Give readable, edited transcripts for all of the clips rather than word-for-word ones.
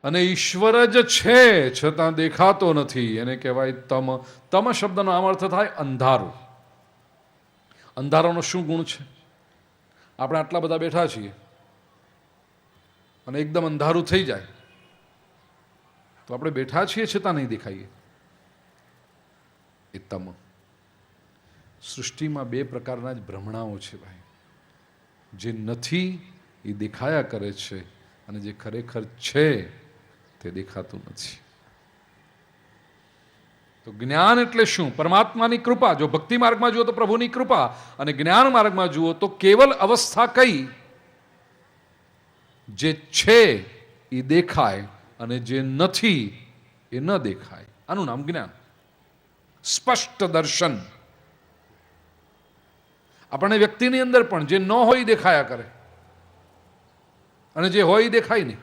અને ઈશ્વર જ છે છતાં દેખાતો નથી, એને કહેવાય તમ. તમ શબ્દનો આમ અર્થ થાય અંધારું. અંધારાનો શું ગુણ છે? આપણે આટલા બધા બેઠા છીએ અને એકદમ અંધારું થઈ જાય તો આપણે બેઠા છીએ છતાં નહીં દેખાઈએ, એ તમ. સૃષ્ટિમાં બે પ્રકારના જ ભ્રમણાઓ છે ભાઈ. જે નથી એ દેખાયા કરે છે અને જે ખરેખર છે તે દેખાતું નથી. તો જ્ઞાન એટલે શું? પરમાત્માની કૃપા. જો ભક્તિ માર્ગમાં જુઓ તો પ્રભુની કૃપા, અને જ્ઞાન માર્ગમાં જુઓ તો કેવલ અવસ્થા કઈ? જે છે એ દેખાય અને જે નથી એ ન દેખાય. આનું નામ જ્ઞાન. સ્પષ્ટ દર્શન. આપણને વ્યક્તિની અંદર પણ જે ન હોય દેખાયા કરે અને જે હોય દેખાય નહીં.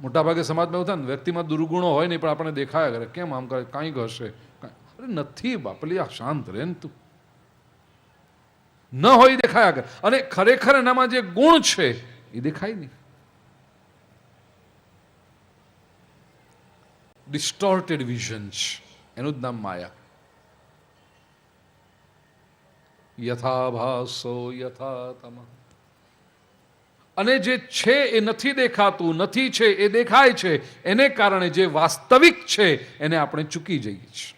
મોટાભાગે સમાજમાં એવું થાય ને, વ્યક્તિમાં દુર્ગુણો હોય નહીં પણ આપણને દેખાયા કરે. કેમ આમ કરે? કાંઈક હશે. અરે નથી બાપલી, આ શાંત રહે ને તું. ન હોય દેખાયા કરે અને ખરેખર એનામાં જે ગુણ છે એ દેખાય નહીં. ડિસ્ટોર્ટેડ વિઝન્સ, એનું જ નામ માયા. યથાભાસો યથા તમ. અને જે છે એ નથી દેખાતું, નથી છે એ દેખાય છે. એને કારણે જે વાસ્તવિક છે એને આપણે ચૂકી જઈએ છીએ,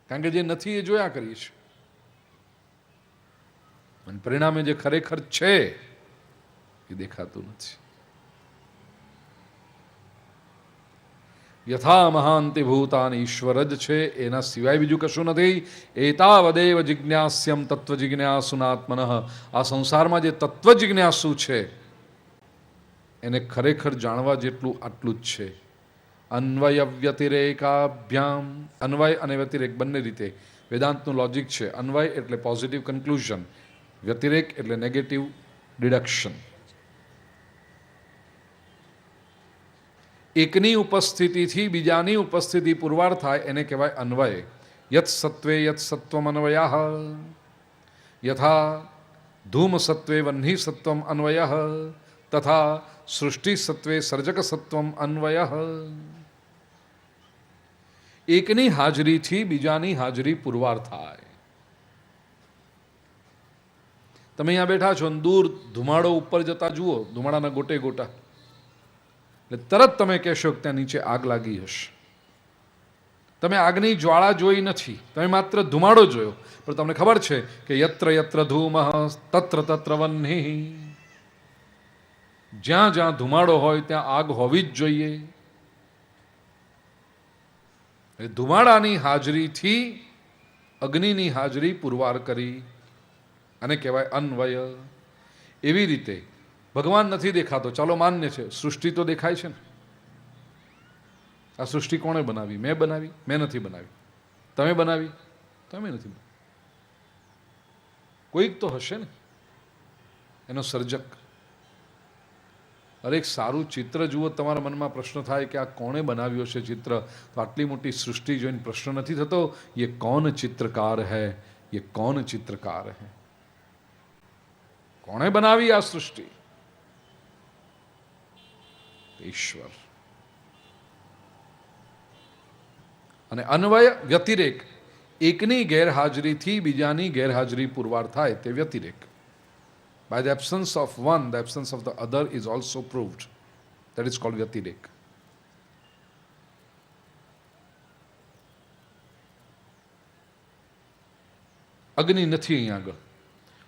કારણ કે જે નથી એ જોયા કરીએ છીએ. અને પરિણામે જે ખરેખર છે એ દેખાતું નથી. યથા મહાંતિ ભૂતાન, ઈશ્વર જ છે, એના સિવાય બીજું કશું નથી. એતાવદેવ જિજ્ઞાસ્યમ તત્વ જિજ્ઞાસુનાત્મન. આ સંસારમાં જે તત્વ જિજ્ઞાસુ છે એને ખરેખર જાણવા જેટલું આટલું જ છે. અન્વય વ્યતિરેકાભ્યામ. અન્વય અને વ્યતિરેક બંને રીતે વેદાંતનું લોજિક છે. અન્વય એટલે પોઝિટિવ કન્ક્લુઝન, વ્યતિરેક એટલે નેગેટિવ ડિડક્શન. એકની ઉપસ્થિતિથી બીજાની ઉપસ્થિતિ પુરવાર થાય એને કહેવાય અન્વય. યત સત્વે યત સત્વમ અન્વયઃ, યથા ધૂમ સત્વે વહ્નિ સત્વમ અન્વયઃ, તથા સૃષ્ટિ સત્વે સર્જક સત્વમ અન્વયઃ. એકની હાજરીથી બીજાની હાજરી પુરવાર થાય. તમે અહીંયા બેઠા છો, દૂર ધુમાડો ઉપર જતા જુઓ, ધુમાડાના ગોટે ગોટા, એટલે તરત તમે કહેશો કે ત્યાં નીચે આગ લાગી હશે. તમે આગની જ્વાળા જોઈ નથી, તમે માત્ર ધુમાડો જોયો, પણ તમને ખબર છે કે યત્ર યત્ર ધૂમઃ તત્ર તત્ર વહ્નિ. જ્યાં જ્યાં ધુમાડો હોય ત્યાં આગ હોવી જ જોઈએ. ધુમાડાની હાજરીથી અગ્નિની હાજરી પુરવાર કરી અને કહેવાય અન્વય. એવી રીતે ભગવાન નથી દેખાતો, ચાલો માન્ય છે, સૃષ્ટિ તો દેખાય છે ને. આ સૃષ્ટિ કોણે બનાવી? મેં બનાવી? મેં નથી બનાવી. તમે બનાવી? તમે નથી બનાવી. કોઈક તો હશે ને એનો સર્જક. અરે એક સારું ચિત્ર જુઓ, તમારા મનમાં પ્રશ્ન થાય કે આ કોણે બનાવ્યો છે ચિત્ર? તો આટલી મોટી સૃષ્ટિ જોઈને પ્રશ્ન નથી થતો, ये कौन चित्रकार है, ये कौन चित्रकार है? કોણે બનાવી આ સૃષ્ટિ? ઈશ્વર. અને અન્વય વ્યતિરેક, એકની ગેરહાજરીથી બીજાની ગેરહાજરી પુરવાર થાય તે વ્યતિરેક. By the absence of one, the absence of the other is also proved. That is called વ્યતિરેક. અગ્નિ નથી અહીંયા આગળ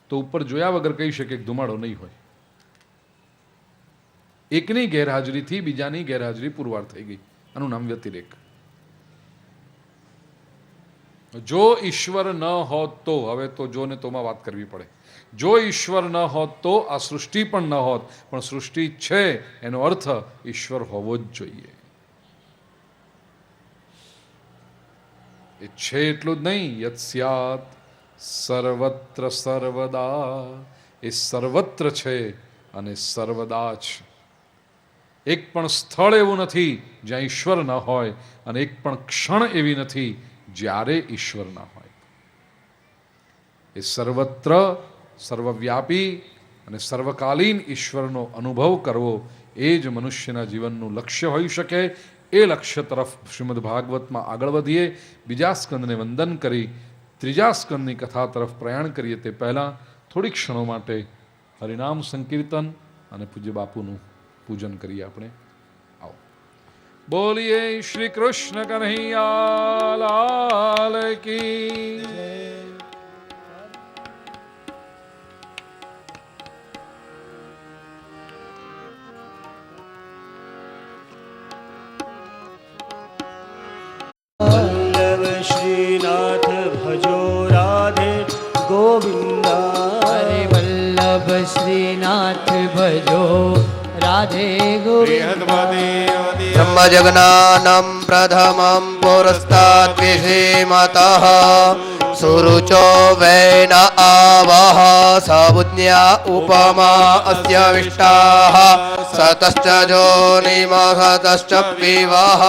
તો ઉપર જોયા વગર કહી શકે કે ધુમાડો નહીં હોય. એકની ગેરહાજરીથી બીજાની ગેરહાજરી પુરવાર થઈ ગઈ, આનું નામ વ્યતિરેક. જો ઈશ્વર ન હોત તો, હવે તો જો ને તોમાં વાત કરવી પડે, જો ઈશ્વર ન હોત તો આ સૃષ્ટિ પણ ન હોત, પણ સૃષ્ટિ છે એનો અર્થ ઈશ્વર હોવો જ જોઈએ. એ છે એટલું જ નહીં, યત સ્યાત સર્વત્ર સર્વદા. એ સર્વત્ર છે અને સર્વદા છે. એક પણ સ્થળ એવું નથી જ્યાં ઈશ્વર ન હોય, અને એક પણ ક્ષણ એવી નથી જ્યારે ઈશ્વર ન હોય. એ સર્વત્ર, સર્વવ્યાપી અને સર્વકાલીન ઈશ્વરનો અનુભવ કરવો એ જ મનુષ્યના જીવનનું લક્ષ્ય હોઈ શકે. એ લક્ષ્ય તરફ શ્રીમદ ભાગવતમાં આગળ વધીએ. બીજા સ્કંદને વંદન કરી ત્રીજા સ્કંદની કથા તરફ પ્રયાણ કરીએ તે પહેલાં થોડીક ક્ષણો માટે હરિનામ સંકીર્તન અને પૂજ્ય બાપુનું પૂજન કરીએ. આપણે આવો. બોલીએ શ્રી કૃષ્ણ કન્હૈયા લાલ કી. श्रीनाथ भजो राधे गोविंदा. हरे वल्लभ श्रीनाथ भजो राधे गोविंदा. ब्रह्मजगनानं प्रथमं पुरस्तात् विषीमतः सुरुचो वै न आवः सबुज्ञा उपमा अस्य विष्टाः सतश्च जोनिमहतश्च विवः.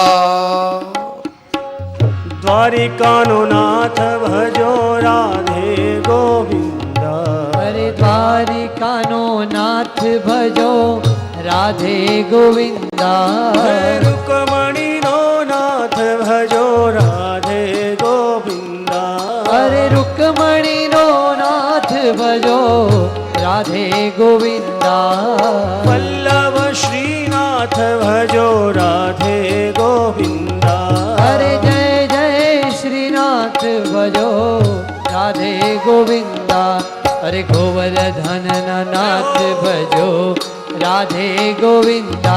द्वारिकानो नाथ भजो राधे गोविंदा. हरे द्वारिकानो नाथ भजो राधे गोविंदा. रुक्मणिनो नाथ भजो राधे गोविंदा. हरे रुक्मणिनो नाथ भजो राधे गोविंदा. वल्लभ श्रीनाथ भजो राधे गोविंदा. हरे जय जय श्रीनाथ भजो राधे गोविंदा. हरे गोवर्धन नाथ भजो राधे गोविंदा.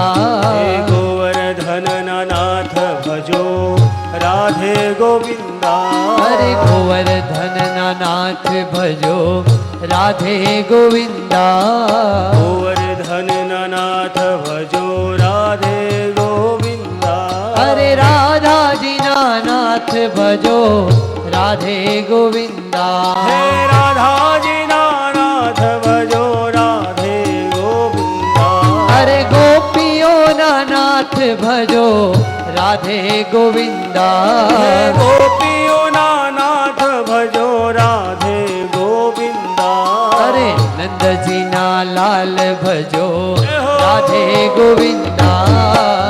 गोवर्धन नाथ भजो राधे गोविंदा. हरे गोवर्धन नाथ भजो राधे गोविंदा. गोवर्धन नाथ भजो राधे गोविंदा. हरे राधा जी नाथ भजो राधे गोविंदा. हे राधा जी नाथ भजो राधे गोविंदा. हरे गोपियों नाथ भजो राधे गोविंदा. गोपियों नाथ भजो राधे गोविंदा. हरे नंद जी ना लाल भजो राधे गोविंदा.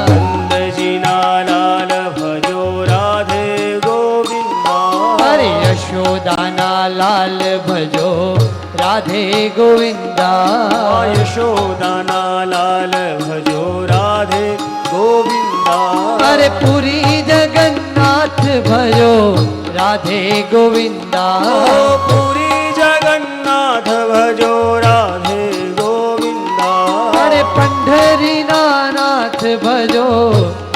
नंद जी ना लाल भजो राधे गोविंदा. हरे यशोदा ना लाल भजो राधे गोविंदा. यशोदा ना लाल भजो राधे गोविंदा. हरे पुरी जगन्नाथ भजो राधे गोविंदा. पुरी जगन्नाथ भजो राधे गोविंदा. हरे पंढरी नाथ भजो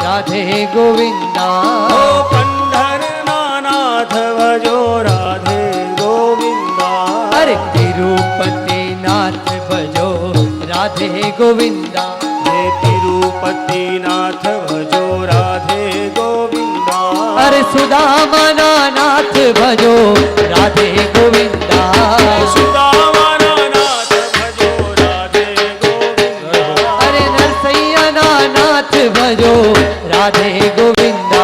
राधे गोविंदा. पंढरनाथ भजो राधे गोविंदा. हरे तिरुपति नाथ भजो राधे गोविंदा. हे तिरुपति नाथ भजो राधे गोविंदा. हरे सुदामा नाथ भजो राधे गोविंदा. सुदामना नाथ भजो राधे गोविंदा. हरे नरसैया नाथ भजो राधे गोविंदा.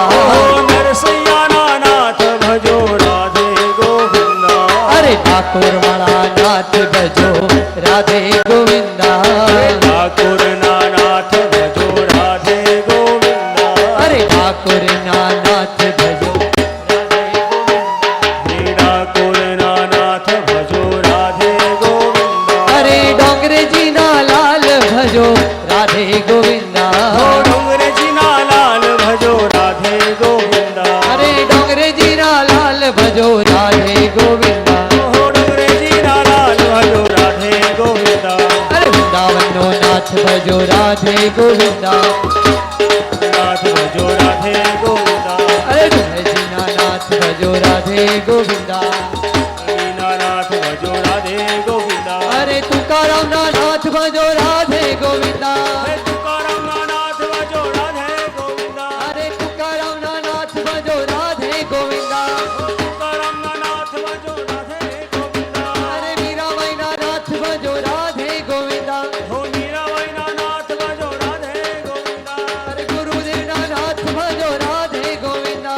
नरसैया नाथ भजो राधे गोविंदा. हरे ठाकुर माला नाथ भजो राधे गोविंदा. ठाकुर नाथ भजो राधे गोविंदा. हरे ठाकुर नाथ भजो ठाकुर नाथ भजो राधे गोविंदा. हरे डोंगरे जी ना लाल भजो राधे गोविंदा. डोंगरे जी ना लाल भजो राधे गोविंदा. हरे डोंगरे जी ना लाल भजो राधे गोविंदा. डोंगरे जी ना लाल भजो राधे गोविंदा. हरे वृंदावनो नाथ भजो राधे गोविंदा. नाथ भजो राधे गोविंदा. हरे जय जी नाथ भजो राधे गोविंदा. नाथ भजो राधे गोविंदा. हरे तुकाराम नाथ भजो राधे गोविंदा. तुकाराम नाथ भजो राधे गोविंदा. हरे तुकाराम नाथ भजो राधे गोविंदा. तुकाराम नाथ भजो राधे गोविंदा. हरे मीराबाई नाथ भजो राधे गोविंदा. हो मीराबाई नाथ भजो राधे गोविंदा. हरे गुरुदेव नाथ भजो राधे गोविंदा.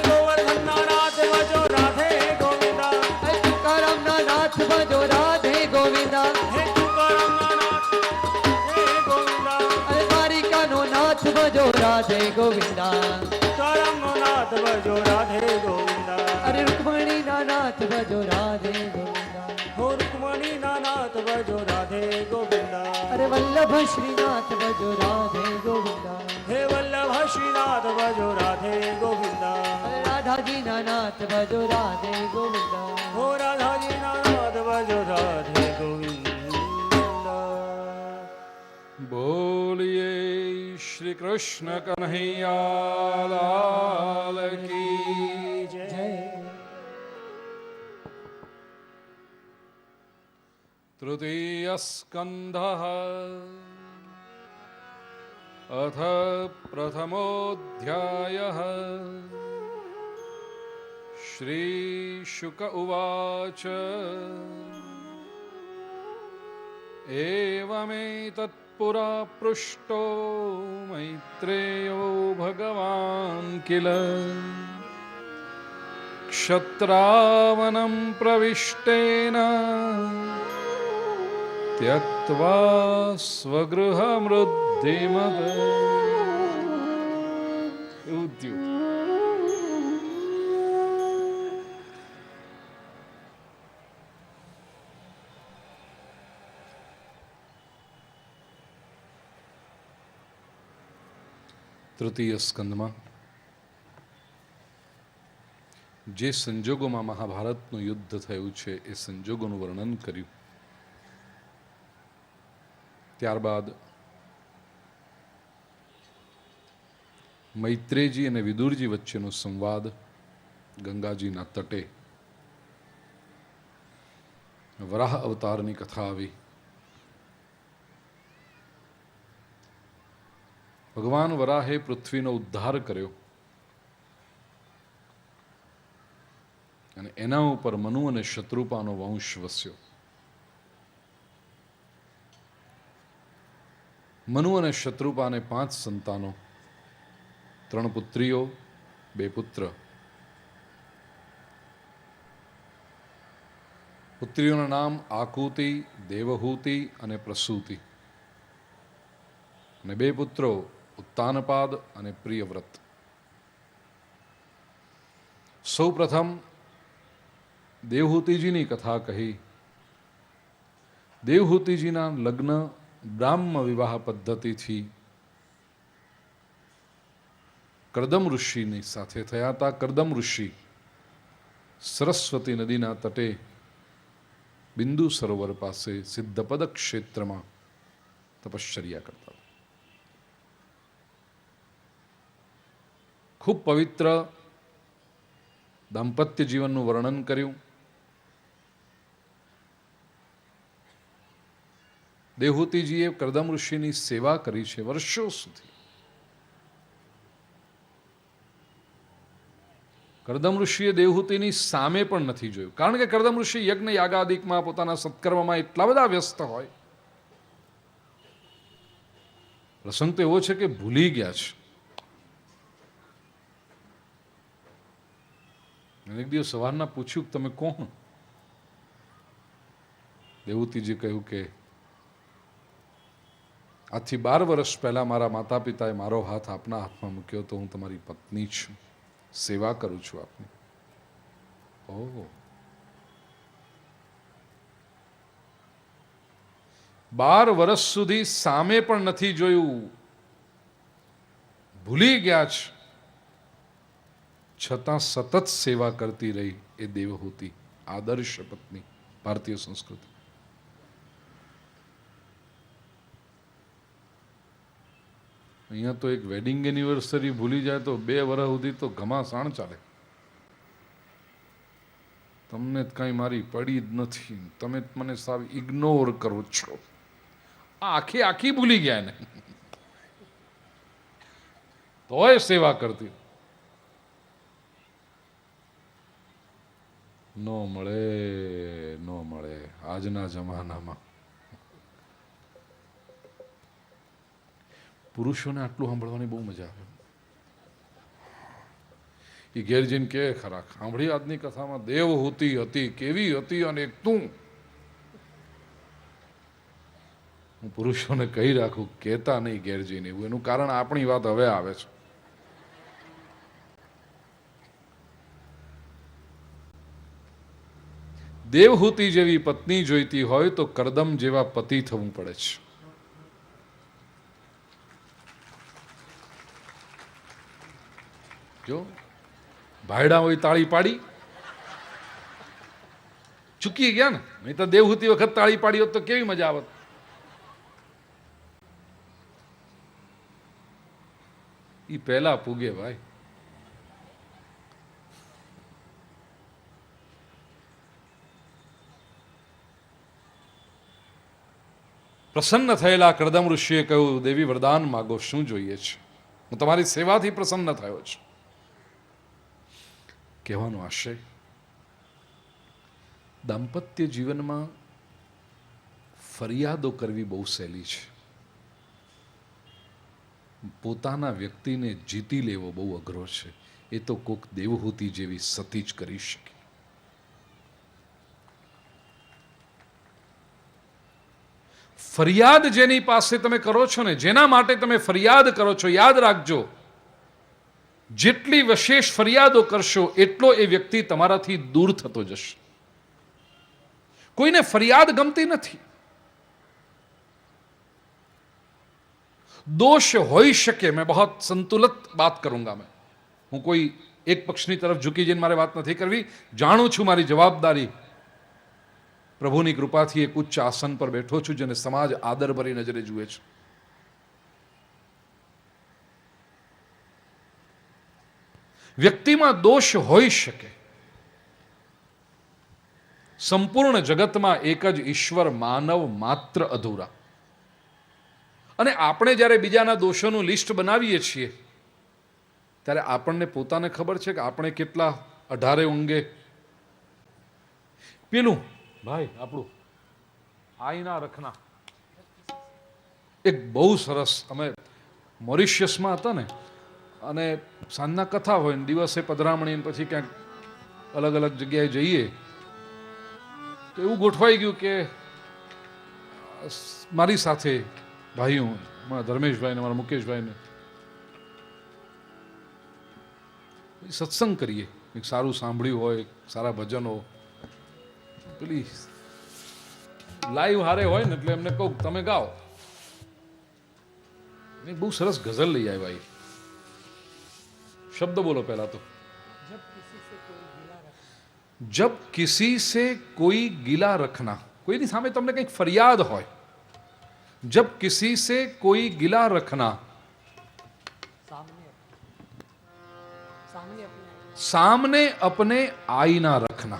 गोवर्धन नाथ भजो राधे गोविंदा. हरे तुकाराम नाथ भजो राधे गोविंदा. हे तुकाराम ભજો રાધે ગોવિંદા સીતારામનો નાથ ભજો રાધે ગોવિંદા અરે રૂકમણીના નાથ ભજો રાધે ગોવિંદા હો રૂકમણીના નાથ ભજો રાધે ગોવિંદા અરે વલ્લભ શ્રીનાથ ભજો રાધે ગોવિંદા હે વલ્લભ શ્રીનાથ ભજો રાધે ગોવિંદા અરે રાધાજીના નાથ ભજો રાધે ગોવિંદા હો રાધાજીના નાથ ભજો રાધે ગોવિંદા બોલીએ શ્રી કૃષ્ણ કન્હૈયા લાલ કી જય તૃતીય સ્કંધ અથ પ્રથમોऽધ્યાય શ્રી શુક ઉવાચ એવમેતત્ પુરા પૃષ્ટો મૈત્રેયો ભગવાન કિલ ક્ષત્રાવનમ પ્રવિષ્ટેન त्यक्त्वा स्वगृहमृद्धिमद એવું થયું. તૃતીય સ્કંદમાં જે સંજોગોમાં મહાભારતનું યુદ્ધ થયું છે એ સંજોગોનું વર્ણન કર્યું. ત્યારબાદ મૈત્રેયજી અને વિદુરજી વચ્ચેનો સંવાદ ગંગાજીના તટે વરાહ અવતારની કથા આવી. ભગવાન વરાહે પૃથ્વીનો ઉદ્ધાર કર્યો અને એના ઉપર મનુ અને શત્રુપાનો વંશ વસ્યો. મનુ અને શત્રુપાને 5 સંતાનો, 3 પુત્રીઓ, 2 પુત્ર. પુત્રીઓના નામ આકુતિ, દેવહૂતિ અને પ્રસૂતિ, અને 2 પુત્રો ઉત્તાનપાદ અને પ્રિયવ્રત. સૌ પ્રથમ દેવહૂતિજીની કથા કહી. દેવહૂતિજીના લગ્ન બ્રાહ્મ વિવાહ પદ્ધતિથી કરદમ ઋષિની સાથે થયા હતા. કરદમ ઋષિ સરસ્વતી નદીના તટે બિંદુ સરોવર પાસે સિદ્ધપદ ક્ષેત્રમાં તપશ્ચર્યા કરતા. ખૂબ પવિત્ર દાંપત્ય જીવનનું વર્ણન કર્યું. દેવહૂતિજીએ કરદમ ઋષિની સેવા કરી છે વર્ષો સુધી. કરદમ ઋષિએ દેવહૂતિની સામે પણ નથી જોયું, કારણ કે કરદમ ઋષિ યજ્ઞ યાગાદિકમાં પોતાના સત્કર્મમાં એટલા બધા વ્યસ્ત હોય. પ્રસંગ તો એવો છે કે ભૂલી ગયા છે. એક દિવસ સવારના પૂછ્યું કે તમે કોણ? દેવહૂતિજી કહ્યું કે આજથી 12 વર્ષ પહેલા મારા માતા પિતાએ મારો હાથ આપના હાથમાં મૂક્યો તો હું તમારી પત્ની છું, સેવા કરું છું આપની. ઓહ, 12 વર્ષ સુધી સામે પણ નથી જોયું, ભૂલી ગયા છે, છતાં સતત સેવા કરતી રહી એ દેવહૂતિ, આદર્શ પત્ની ભારતીય સંસ્કૃતિ. અહીંયા તો એક વેડિંગ એનિવર્સરી ભૂલી જાય તો 2 વર્ષ સુધી તો ઘમાસાણ ચાલે. તમને કાંઈ મારી પડી જ નથી, તમે મને સાવ ઇગ્નોર કરો છો. આખી ભૂલી ગયા ને, તોય સેવા કરતી. નો મળે આજના જમાનામાં. પુરુષોને આટલું સાંભળવાની બહુ મજા આવે. એ ઘેર જઈને કે ખરા, સાંભળી આજની કથામાં દેવહૂતિ હતી, કેવી હતી, અને તું હું પુરુષોને કહી રાખું, કહેતા નહીં ઘેર જઈને એવું. એનું કારણ આપણી વાત હવે આવે છે. દેવહૂતિ જેવી પત્ની જોઈતી હોય તો કરદમ જેવા પતિ થવું પડે છે. જો ભાયડા હોય તાળી પાડી ચૂકી ગયા ને, નહીં તો દેવહૂતિ વખત તાળી પાડી હોત તો કેવી મજા આવત. ઈ પહેલા પૂગે ભાઈ. પ્રસન્ન થયેલા કરદમ ઋષિએ કહ્યું, દેવી વરદાન માગો, શું જોઈએ છે? હું તમારી સેવાથી પ્રસન્ન થયો છું. કહેવાનો આશય, દાંપત્ય જીવનમાં ફરિયાદો કરવી બહુ સહેલી છે. પોતાના વ્યક્તિને જીતી લેવો બહુ અઘરો છે. એ તો કોક દેવહૂતિ જેવી સતી જ કરી શકે. ફરિયાદ જેની પાસે તમે કરો છો ને, જેના માટે તમે ફરિયાદ કરો છો, યાદ રાખજો, જેટલી વિશેષ ફરિયાદો કરશો એટલો એ વ્યક્તિ તમારાથી દૂર થતો જશે. કોઈને ફરિયાદ ગમતી નથી. दोष होई શકે, मैं बहुत संतुलित बात करूंगा. मैं હું કોઈ એક પક્ષની તરફ ઝૂકી જઈને મારે વાત નથી કરવી. જાણું છું મારી જવાબદારી. પ્રભુની કૃપાથી એક ઉચ્ચ આસન પર બેઠો છું જેને સમાજ આદરભરી નજરે જુએ છે. વ્યક્તિમાં દોષ હોઈ શકે. સંપૂર્ણ જગતમાં એક જ ઈશ્વર, માનવ માત્ર અધૂરા. અને આપણે જ્યારે બીજાના દોષોનું લિસ્ટ બનાવીએ છીએ ત્યારે આપણને પોતાને ખબર છે કે આપણે કેટલા અઢારે ઊંઘે. પેલું ભાઈ આપણું આઈના રખના એક બહુ સરસ, અમે મોરિશિયસમાં હતા ને, અને સાંજના કથા હોય ને દિવસે પધરામણી, પછી ક્યાંક અલગ અલગ જગ્યાએ જઈએ તો એવું ગોઠવાઈ ગયું કે મારી સાથે ભાઈઓ, મારા ધર્મેશભાઈ ને મારા મુકેશભાઈ ને સત્સંગ કરીએ. એક સારું સાંભળ્યું હોય, સારા ભજનો, પેલી લાઈવ હારે હોય ને, એટલે એમને કહું તમે ગાઓ. એક બહુ સરસ ગઝલ લઈ આવ્યા. શબ્દ બોલો પહેલા તો. જબ કિસી સે કોઈ ગિલા રખના. કોઈની સામે તમને કંઈક ફરિયાદ હોય, जब किसी से कोई गिला रखना, सामने अपने आईना रखना.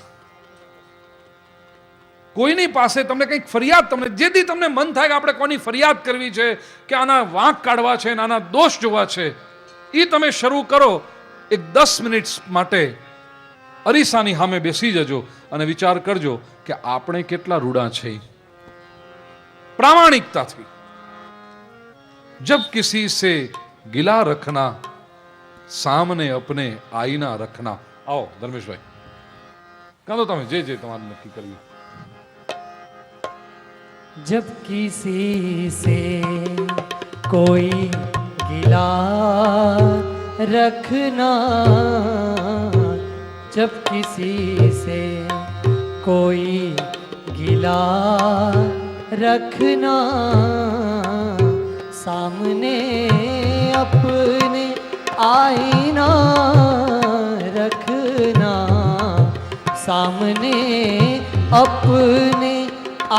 કોઈની પાસે તમને કંઈક ફરિયાદ, તમને જેથી તમને મન થાય કે આપણે કોની ફરિયાદ કરવી છે, કે આના વાંક કાઢવા છે, આના દોષ જોવા છે, એ તમે શરૂ કરો. એક 10 મિનિટ માટે અરીસાની સામે બેસી જજો અને વિચાર કરજો કે આપણે કેટલા રૂડા છે. प्रामाणिकता थी. जब किसी से गिला रखना, सामने अपने आईना रखना. आओ धर्मेश भाई, कहो તમે જે જે તમારે નક્કી કર્યું. जब किसी से कोई गिला रखना, जब किसी से कोई गिला रखना, सामने अपने आईना रखना, सामने अपने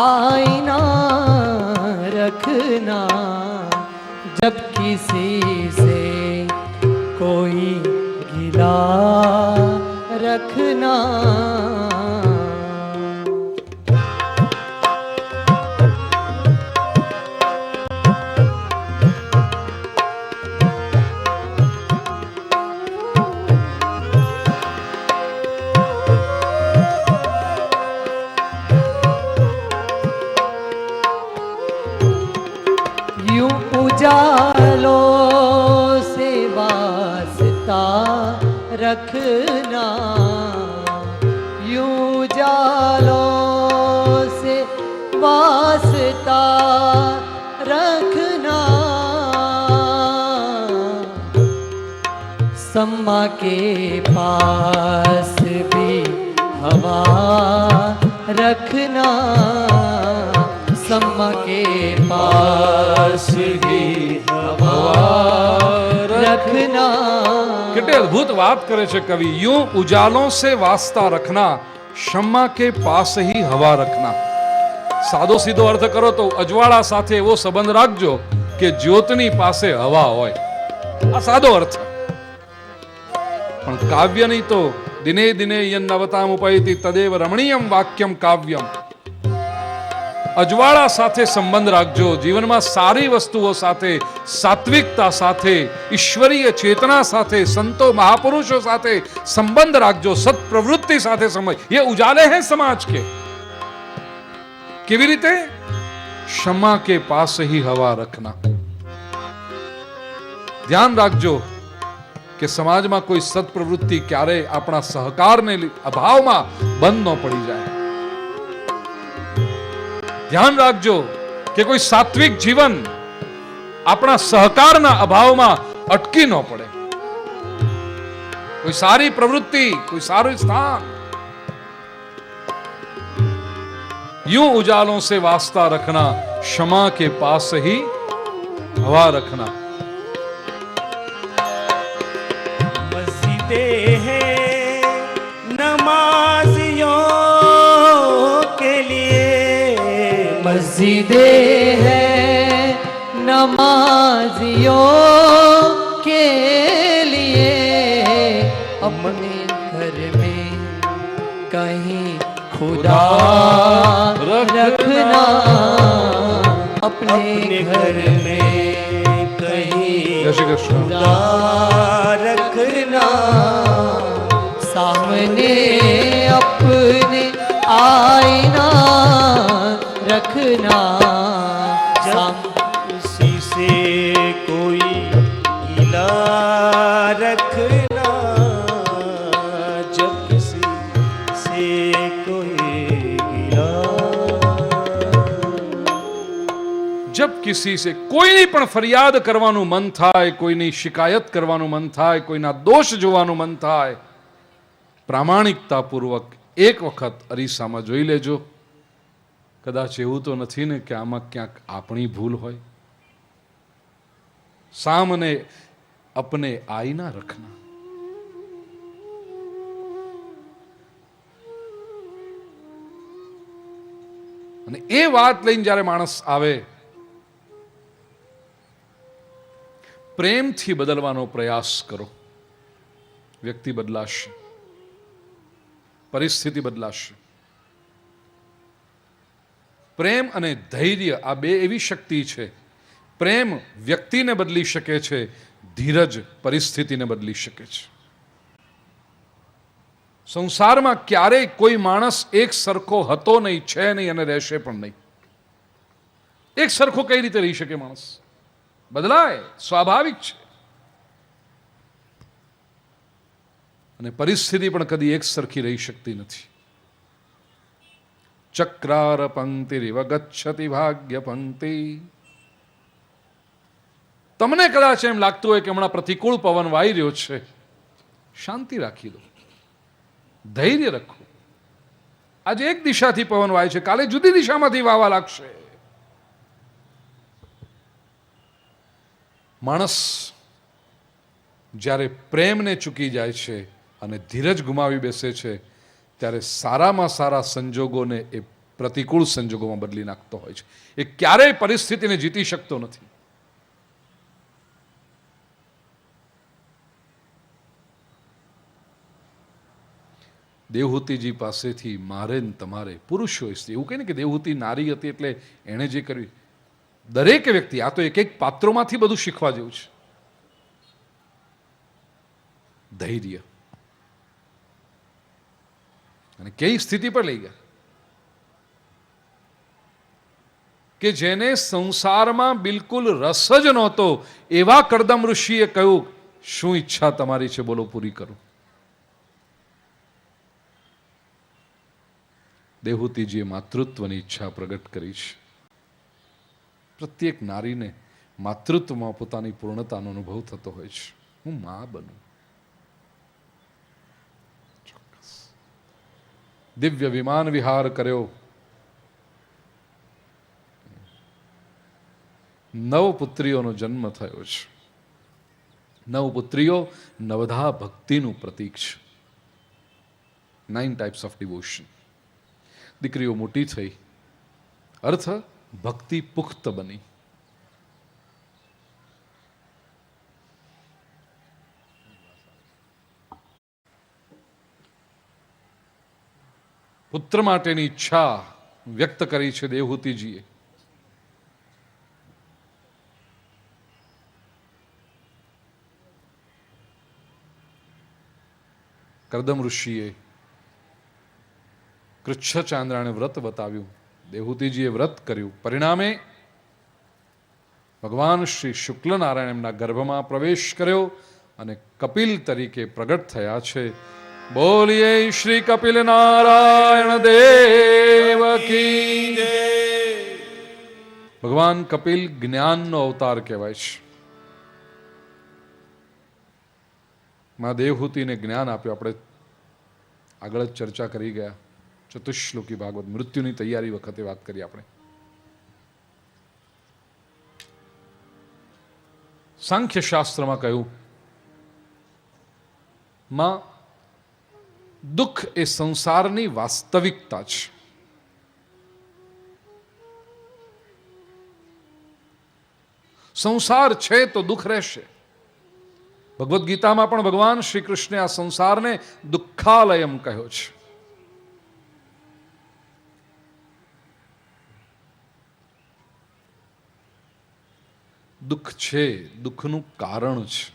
आईना रखना. जब किसी से कोई गिला रखना. उजालों से वास्ता रखना, यूं उजालों से वास्ता सम्मा के पास भी हवा रखना, सम्मा के पास भी हवा रखना। કેટલી અદ્ભુત વાત કરે છે કવિ. यूं उजालों से वास्ता रखना, शम्मा के पास ही हवा रखना. સાદો સીધો અર્થ કરો તો અજવાળા સાથે એવો સંબંધ રાખજો કે જ્યોતની પાસે હવા હોય. આ સાદો અર્થ. પણ કાવ્યની તો દિને દિને યન્નવતામ ઉપૈતિ તદેવ રમણીયમ વાક્યમ કાવ્યમ. અજવાળા સાથે સંબંધ રાખજો. જીવનમાં સારી વસ્તુઓ સાથે, સાત્વિકતા સાથે, ઈશ્વરીય ચેતના સાથે, સંતો મહાપુરુષો સાથે સંબંધ રાખજો. સત્પ્રવૃત્તિ સાથે સમય ये उजाले हैं समाज के. કેવી રીતે? क्षमा के पास ही हवा रखना. ધ્યાન રાખજો કે સમાજમાં કોઈ સત્પ્રવૃત્તિ ક્યારેય આપણા સહકારને અભાવમાં બંધ ન પડી જાય. ધ્યાન રાખજો કે કોઈ સાત્વિક જીવન આપણા સહકારના અભાવમાં અટકી ન પડે. કોઈ સારી પ્રવૃત્તિ, કોઈ સારું સ્થાન. यूं उजालों से वास्ता रखना, क्षमा के पास ही हवा रखना. मस्जिदें हैं नमाजियों के लिए, मस्जिदें हैं नमाजियों के लिए, अपने घर में कहीं खुदा रखना, अपने घर में कहीं જય શ્રી કૃષ્ણ. खुदा रखना, सामने अपने आईना रखना, उसी से कोई गिला रखना, जब किसी से कोई જબ કિસી સે કોઈની પણ ફરિયાદ કરવાનું મન થાય, કોઈની શિકાયત કરવાનું મન થાય, કોઈના દોષ જોવાનું મન થાય, પ્રામાણિકતાપૂર્વક એક વખત અરીસામાં જોઈ લેજો. કદાચ એવું તો નથી ને કે આમાં ક્યાંક આપણી ભૂલ હોય. સામને અપને આઈના રખના. અને એ વાત લઈને જ્યારે માણસ આવે, પ્રેમથી બદલવાનો પ્રયાસ કરો. વ્યક્તિ બદલાશે, પરિસ્થિતિ બદલાશે. પ્રેમ અને ધૈર્ય આ બે એવી શક્તિ છે. પ્રેમ વ્યક્તિને બદલી શકે છે, ધીરજ પરિસ્થિતિને બદલી શકે છે. સંસારમાં ક્યારેય કોઈ માણસ એક સરખો હતો નહીં, છે નહીં અને રહેશે પણ નહીં. એક સરખો કઈ રીતે રહી શકે માણસ? બદલાય, સ્વાભાવિક છે. અને પરિસ્થિતિ પણ કદી એક સરખી રહી શકતી નથી. ચક્રાર પંક્તિરિવ ગચ્છતિ ભાગ્ય પંક્તિ. તમને કદાચ એમ લાગતું હોય કે હમણાં પ્રતિકૂળ પવન વાઈ રહ્યો છે, શાંતિ રાખી દો, ધૈર્ય રાખો. આજે એક દિશાથી પવન વાય છે, કાલે જુદી દિશામાંથી વાવા લાગશે. માણસ જ્યારે પ્રેમને ચૂકી જાય છે અને ધીરજ ગુમાવી બેસે છે, ત્યારે સારામાં સારા સંજોગોને એ પ્રતિકૂળ સંજોગોમાં બદલી નાખતો હોય છે. એ ક્યારેય પરિસ્થિતિને જીતી શકતો નથી. દેવહૂતિજી પાસેથી મારે ને તમારે, પુરુષ હોય સ્ત્રી, એવું કહે ને કે દેવહૂતિ નારી હતી એટલે એણે જે કર્યું, દરેક વ્યક્તિ, આ તો એક એક પાત્રોમાંથી બધું શીખવા જેવું છે. ધૈર્ય. અને કઈ સ્થિતિ પર લઈ ગયા કે જેને સંસારમાં બિલકુલ રસ જ નહોતો, એવા કડદમ ઋષિએ કહ્યું, શું ઈચ્છા તમારી છે, બોલો, પૂરી કરું. દેવહૂતિજીએ માતૃત્વની ઈચ્છા પ્રગટ કરી છે. પ્રત્યેક નારીને માતૃત્વમાં પોતાની પૂર્ણતાનો અનુભવ થતો હોય છે. હું મા બનું. દિવ્ય વિમાન વિહાર કર્યો, 9 પુત્રીઓનો જન્મ થયો છે. 9 પુત્રીઓ નવધા ભક્તિનું પ્રતીક છે. 9 ટાઈપ્સ ઓફ ડિવોશન. દીકરીઓ મોટી થઈ, અર્થ ભક્તિ પુખ્ત બની. પુત્ર માટેની ઈચ્છા વ્યક્ત કરી છે દેવહૂતિજીએ. કરદમ ઋષિએ કૃચ્છ ચાંદ્રાને વ્રત બતાવ્યું, દેવહૂતિજીએ વ્રત કર્યું. પરિણામે ભગવાન શ્રી શુક્લનારાયણ એમના ગર્ભમાં પ્રવેશ કર્યો અને કપિલ તરીકે પ્રગટ થયા છે. બોલીએ શ્રી કપિલ નારાયણ દેવ કી જય. ભગવાન કપિલ જ્ઞાનનો અવતાર કહેવાય છે. માં દેવહૂતિને જ્ઞાન આપ્યું. આપણે આગળ જ ચર્ચા કરી ગયા. ચતુશ્લોકી ભાગવત મૃત્યુની તૈયારી વખતે વાત કરી આપણે. સાંખ્ય શાસ્ત્રમાં કહ્યું, માં દુઃખ એ સંસારની વાસ્તવિકતા છે. સંસાર છે તો દુઃખ રહેશે. ભગવદ્ ગીતામાં પણ ભગવાન શ્રી કૃષ્ણે આ સંસારને દુઃખાલયમ કહ્યો છે. દુઃખ છે, દુઃખનું કારણ છે.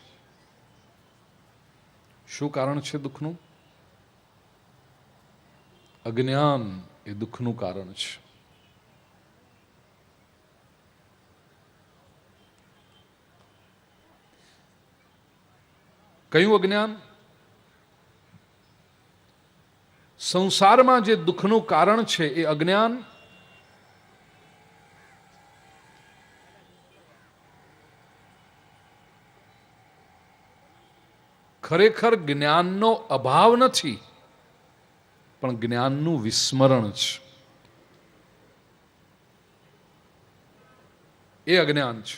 શું કારણ છે દુઃખનું? અજ્ઞાન એ દુઃખનું કારણ છે. કયું અજ્ઞાન? સંસારમાં જે દુઃખનું કારણ છે એ અજ્ઞાન. ખરેખર જ્ઞાનનો અભાવ નથી, પણ જ્ઞાનનું વિસ્મરણ છે. એ અજ્ઞાન છે.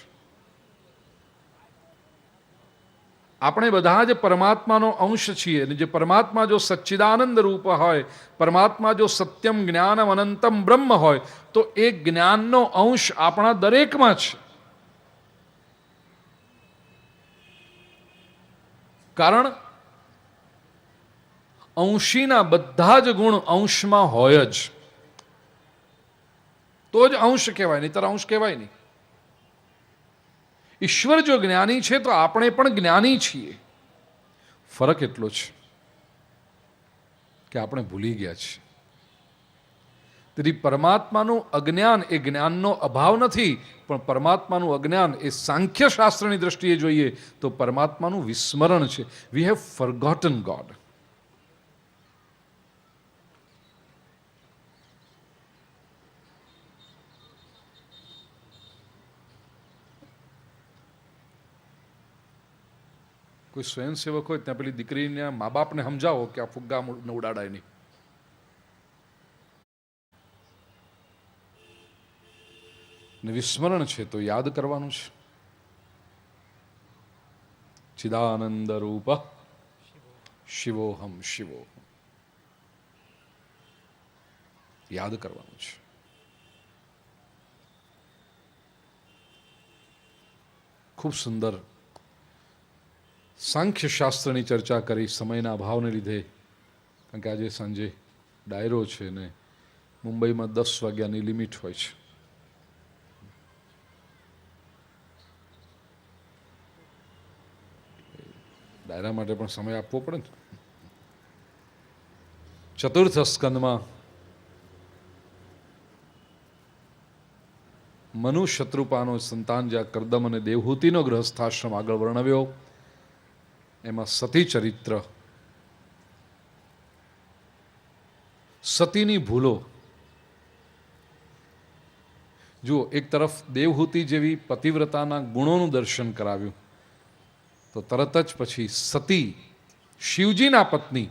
આપણે બધા જ પરમાત્માનો અંશ છીએ અને જે પરમાત્મા જો સચ્ચિદાનંદ રૂપ હોય, પરમાત્મા જો સત્યમ જ્ઞાનમ અનંતમ બ્રહ્મ હોય, તો એ જ્ઞાનનો અંશ આપણા દરેકમાં છે. કારણ અંશીના બધા જ ગુણ અંશમાં હોય જ, તો જ અંશ કહેવાય, નહીંતર અંશ કહેવાય નહીં. ઈશ્વર જો જ્ઞાની છે તો આપણે પણ જ્ઞાની છીએ. ફરક એટલો છે કે આપણે ભૂલી ગયા છીએ. તેથી પરમાત્માનું અજ્ઞાન એ જ્ઞાનનો અભાવ નથી, પણ પરમાત્માનું અજ્ઞાન એ સાંખ્ય શાસ્ત્રની દ્રષ્ટિએ જોઈએ તો પરમાત્માનું વિસ્મરણ છે. We have forgotten God. કોઈ સ્વયંસેવક હોય ત્યાં પેલી દીકરીને મા બાપને સમજાવો કે આ ફુગ્ગા ન ઉડાડાય નહીં. ને વિસ્મરણ છે તો યાદ કરવાનું છે. ચિદાનંદ રૂપ શિવોહમ શિવોહમ, યાદ કરવાનું છે. ખૂબ સુંદર સાંખ્ય શાસ્ત્રની ચર્ચા કરી. સમયના અભાવને લીધે, કારણ કે આજે સાંજે ડાયરો છે ને મુંબઈમાં 10 વાગ્યાની લિમિટ હોય છે. ડાયરા માટે પણ સમય આપવો પડે ને. ચતુર્થ સ્કંદમાં મનુ શત્રુપાનો સંતાન જ્યાં કરદમ અને દેવહૂતિનો ગૃહસ્થાશ્રમ આગળ વર્ણવ્યો, એમાં સતી ચરિત્ર, સતીની ભૂલો. જુઓ, એક તરફ દેવહૂતિ જેવી પતિવ્રતાના ગુણોનું દર્શન કરાવ્યું, તો તરત જ પછી સતી, શિવજીના પત્ની,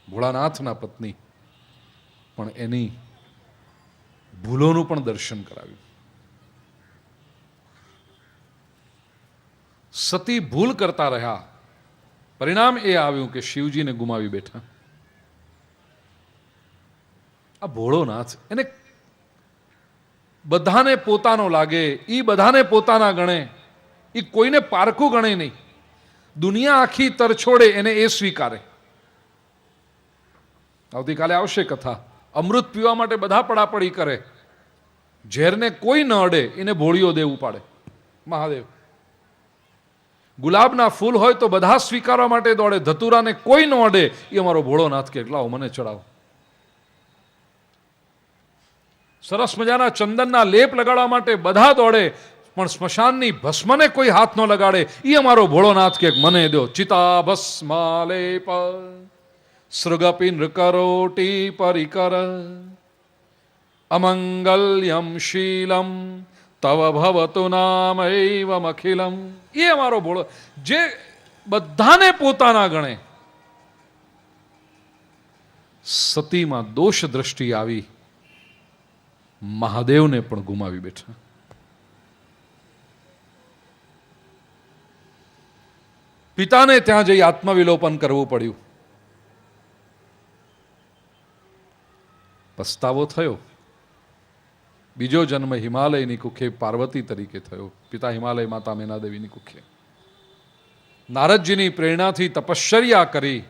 ભોળાનાથના પત્ની, પણ એની ભૂલોનું પણ દર્શન કરાવ્યું. સતી ભૂલ કરતા રહ્યા, પરિણામ એ આવ્યું કે શિવજીને ગુમાવી બેઠા. આ ભોળોનાથ એને બધાને પોતાનો લાગે, એ બધાને પોતાના ગણે, એ કોઈને પારકું ગણે નહીં. દુનિયા આખી તરછોડે એને એ સ્વીકારે. આવતીકાલે આવશે કથા. અમૃત પીવા માટે બધા પડાપડી કરે, ઝેરને કોઈ ન અડે એને ભોળીઓ દેવ ઉપાડે મહાદેવ. ગુલાબના ફૂલ હોય તો બધા સ્વીકારવા માટે દોડે, ધતુરાને કોઈ ન અડે એ અમારો ભોળોનાથ કે લાવો મને ચડાવો. સરસ મજાના ચંદનના લેપ લગાડવા માટે બધા દોડે, પણ સ્મશાનની ભસ્મને કોઈ હાથ ન લગાડે એ અમારો ભોળોનાથ કે મને દો. ચિતા ભસ્માલેપ સૃગપિન કરોટી પરિકર અમંગલ્યમ શીલમ તવ ભવતુ નામૈવમ અખિલમ. એ અમારો ભોળો જે બધાને પોતાના ગણે. સતીમાં દોષ દ્રષ્ટિ આવી, મહાદેવને પણ ગુમાવી બેઠા. પિતાને ત્યાં જઈ આત્મવિલોપન કરવું પડ્યું. પસ્તાવો થયો. બીજો જન્મ હિમાલયની કુખે પાર્વતી તરીકે થયો. પિતા હિમાલય, માતા મેનાદેવીની કુખે. નારદજીની પ્રેરણાથી તપશ્ચર્યા કરી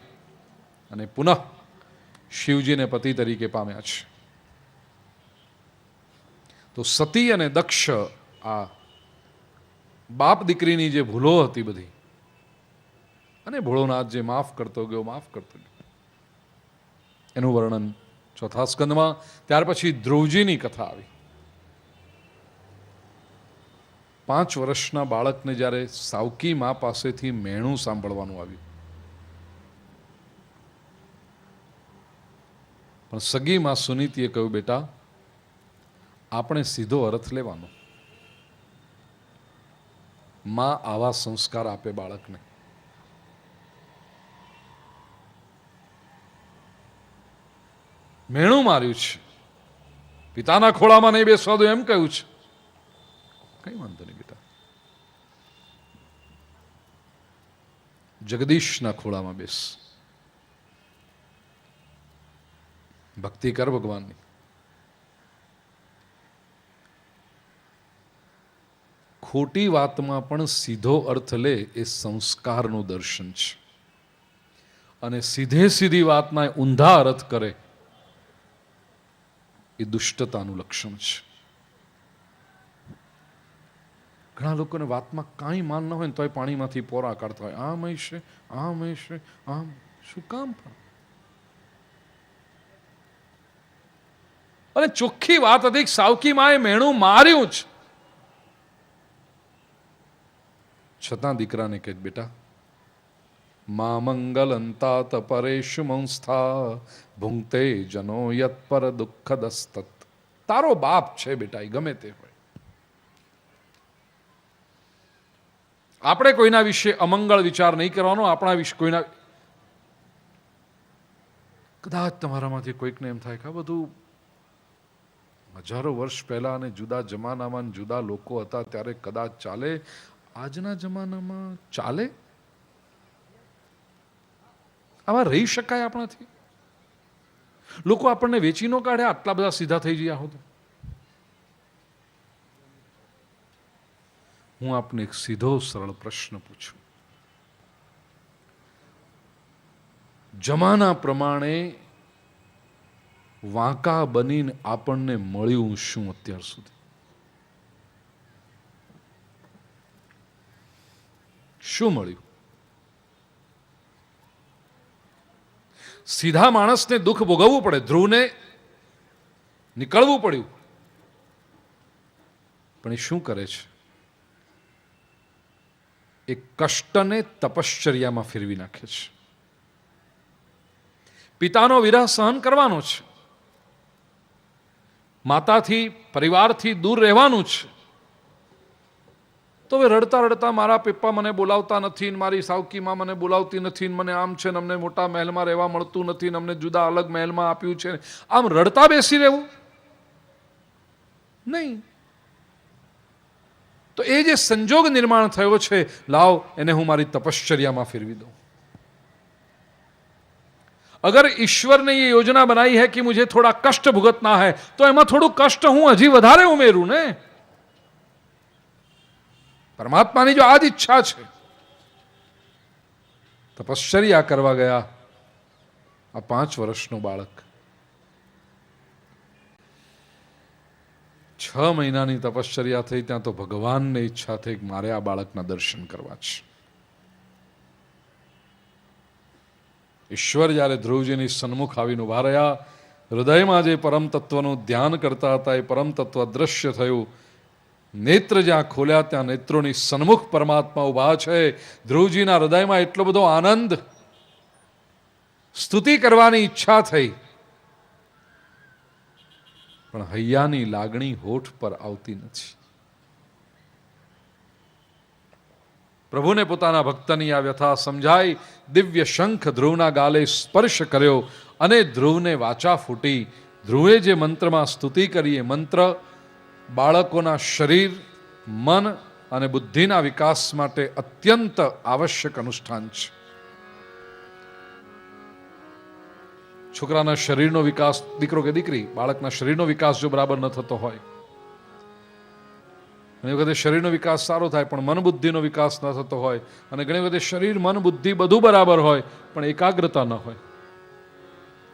અને પુનઃ શિવજીને પતિ તરીકે પામ્યા છે. તો સતી અને દક્ષ, આ બાપ દીકરીની જે ભૂલો હતી બધી, અને ભોળોનાથ જે માફ કરતો ગયો, એનું વર્ણન ચોથા સ્કંદમાં. ત્યાર પછી ધ્રુવજીની કથા આવી. 5 વર્ષના બાળકને જ્યારે સાવકી મા પાસેથી મેણું સાંભળવાનું આવ્યું, પણ સગી મા સુનીતિએ કહ્યું, બેટા આપણે સીધો અર્થ લેવાનો. મા આવા સંસ્કાર આપે બાળકને. મેણું માર્યું છે, પિતાના ખોળામાં નહીં બેસવા દો એમ કહ્યું છે. કઈ વાંધો નહીં બેટા, જગદીશના ખોળામાં બેસ, ભક્તિ કર ભગવાનની. ખોટી વાતમાં પણ સીધો અર્થ લે એ સંસ્કારનું દર્શન છે, અને સીધી વાતના ઊંધા અર્થ કરે એ દુષ્ટતાનું લક્ષણ છે. ઘણા લોકોને વાતમાં કાંઈ માન ન હોય ને તોય પાણીમાંથી પોરા કાઢતા હોય, આમ હશે, આમ હશે, આમ. શું કામ? અને ચોખ્ખી વાત હતી, સાવકી માએ મેણું માર્યું છે, છતાં દીકરાને કહે, બેટા મા મંગલંતાત પરેશુ મંસ્થા ભુંક્તે જનો યત પર દુઃખ દસ્તત. તારો બાપ છે બેટા, એ ગમે તે હોય. આપણે કોઈના વિશે અમંગળ વિચાર નહીં કરવાનો. આપણા વિશે કોઈના, કદાચ તમારામાંથી કોઈકને એમ થાય કે આ બધું હજારો વર્ષ પહેલા અને જુદા જમાનામાં જુદા લોકો હતા ત્યારે કદાચ ચાલે, આજના જમાનામાં ચાલે? આમાં રહી શકાય આપણાથી? લોકો આપણને વેચી ન કાઢે, આટલા બધા સીધા થઈ ગયા હોત. હું આપને એક સીધો સરળ પ્રશ્ન પૂછું. જમાના પ્રમાણે વાંકા બનીને આપણને મળ્યું શું અત્યાર સુધી? શું મળ્યું? સીધા માણસને દુઃખ ભોગવવું પડે. ધ્રુવને નીકળવું પડ્યું, પણ એ શું કરે છે? એ કષ્ટને તપશ્ચર્યામાં ફેરવી નાખે છે. પિતાનો વિરહ સહન કરવાનો છે, માતાથી પરિવારથી દૂર રહેવાનું છે, તો તો હવે રડતા રડતા મારા પપ્પા મને બોલાવતા નથી ને મારી સાવકીમાં મને બોલાવતી નથી ને મને આમ છે ને અમને મોટા મહેલમાં રહેવા મળતું નથી ને અમને જુદા અલગ મહેલમાં આપ્યું છે, આમ રડતા બેસી રહેવું નહીં. તો એ જે સંજોગ નિર્માણ થયો છે, લાવ એને હું મારી તપશ્ચર્યામાં ફેરવી દઉં. अगर ईश्वर ने ये योजना बनाई है कि मुझे थोड़ा कष्ट भुगतना है तो एમાં થોડું કષ્ટ હું હજી વધારે ઉમેરું ને. પરમાત્માની જો આ જ ઈચ્છા છે. તપશ્ચર્યા કરવા ગયા આ 5 વર્ષનો બાળક, 6 મહિનાની તપશ્ચર્યા થઈ ત્યાં તો ભગવાનને ઈચ્છા થઈ કે મારે આ બાળકના દર્શન કરવા છે. ઈશ્વર જ્યારે ધ્રુવજીની સન્મુખ આવીને ઉભા રહ્યા, હૃદયમાં જે પરમ તત્વનું ધ્યાન કરતા હતા એ પરમ તત્વ દ્રશ્ય થયું. નેત્ર જ્યાં ખોલ્યા ત્યાં નેત્રોની સન્મુખ પરમાત્મા ઉભા છે. ધ્રુવજીના હૃદયમાં એટલો બધો આનંદ, સ્તુતિ કરવાની ઈચ્છા થઈ, પણ હૈયાની લાગણી હોઠ પર આવતી નથી. પ્રભુને પોતાના ભક્તની આ વ્યથા સમજાઈ. દિવ્ય શંખ ધ્રુવના ગાલે સ્પર્શ કર્યો અને ધ્રુવને વાચા ફૂટી. ધ્રુવે જે મંત્રમાં સ્તુતિ કરી એ મંત્ર બાળકોના શરીર, મન અને બુદ્ધિના વિકાસ માટે અત્યંત આવશ્યક અનુષ્ઠાન છે. છોકરાના શરીરનો વિકાસ, દીકરો કે દીકરી, બાળકના શરીરનો વિકાસ જો બરાબર ન થતો હોય, ઘણી વખતે શરીરનો વિકાસ સારો થાય પણ મન બુદ્ધિનો વિકાસ ન થતો હોય, અને ઘણી વખતે શરીર મન બુદ્ધિ બધું બરાબર હોય પણ એકાગ્રતા ન હોય,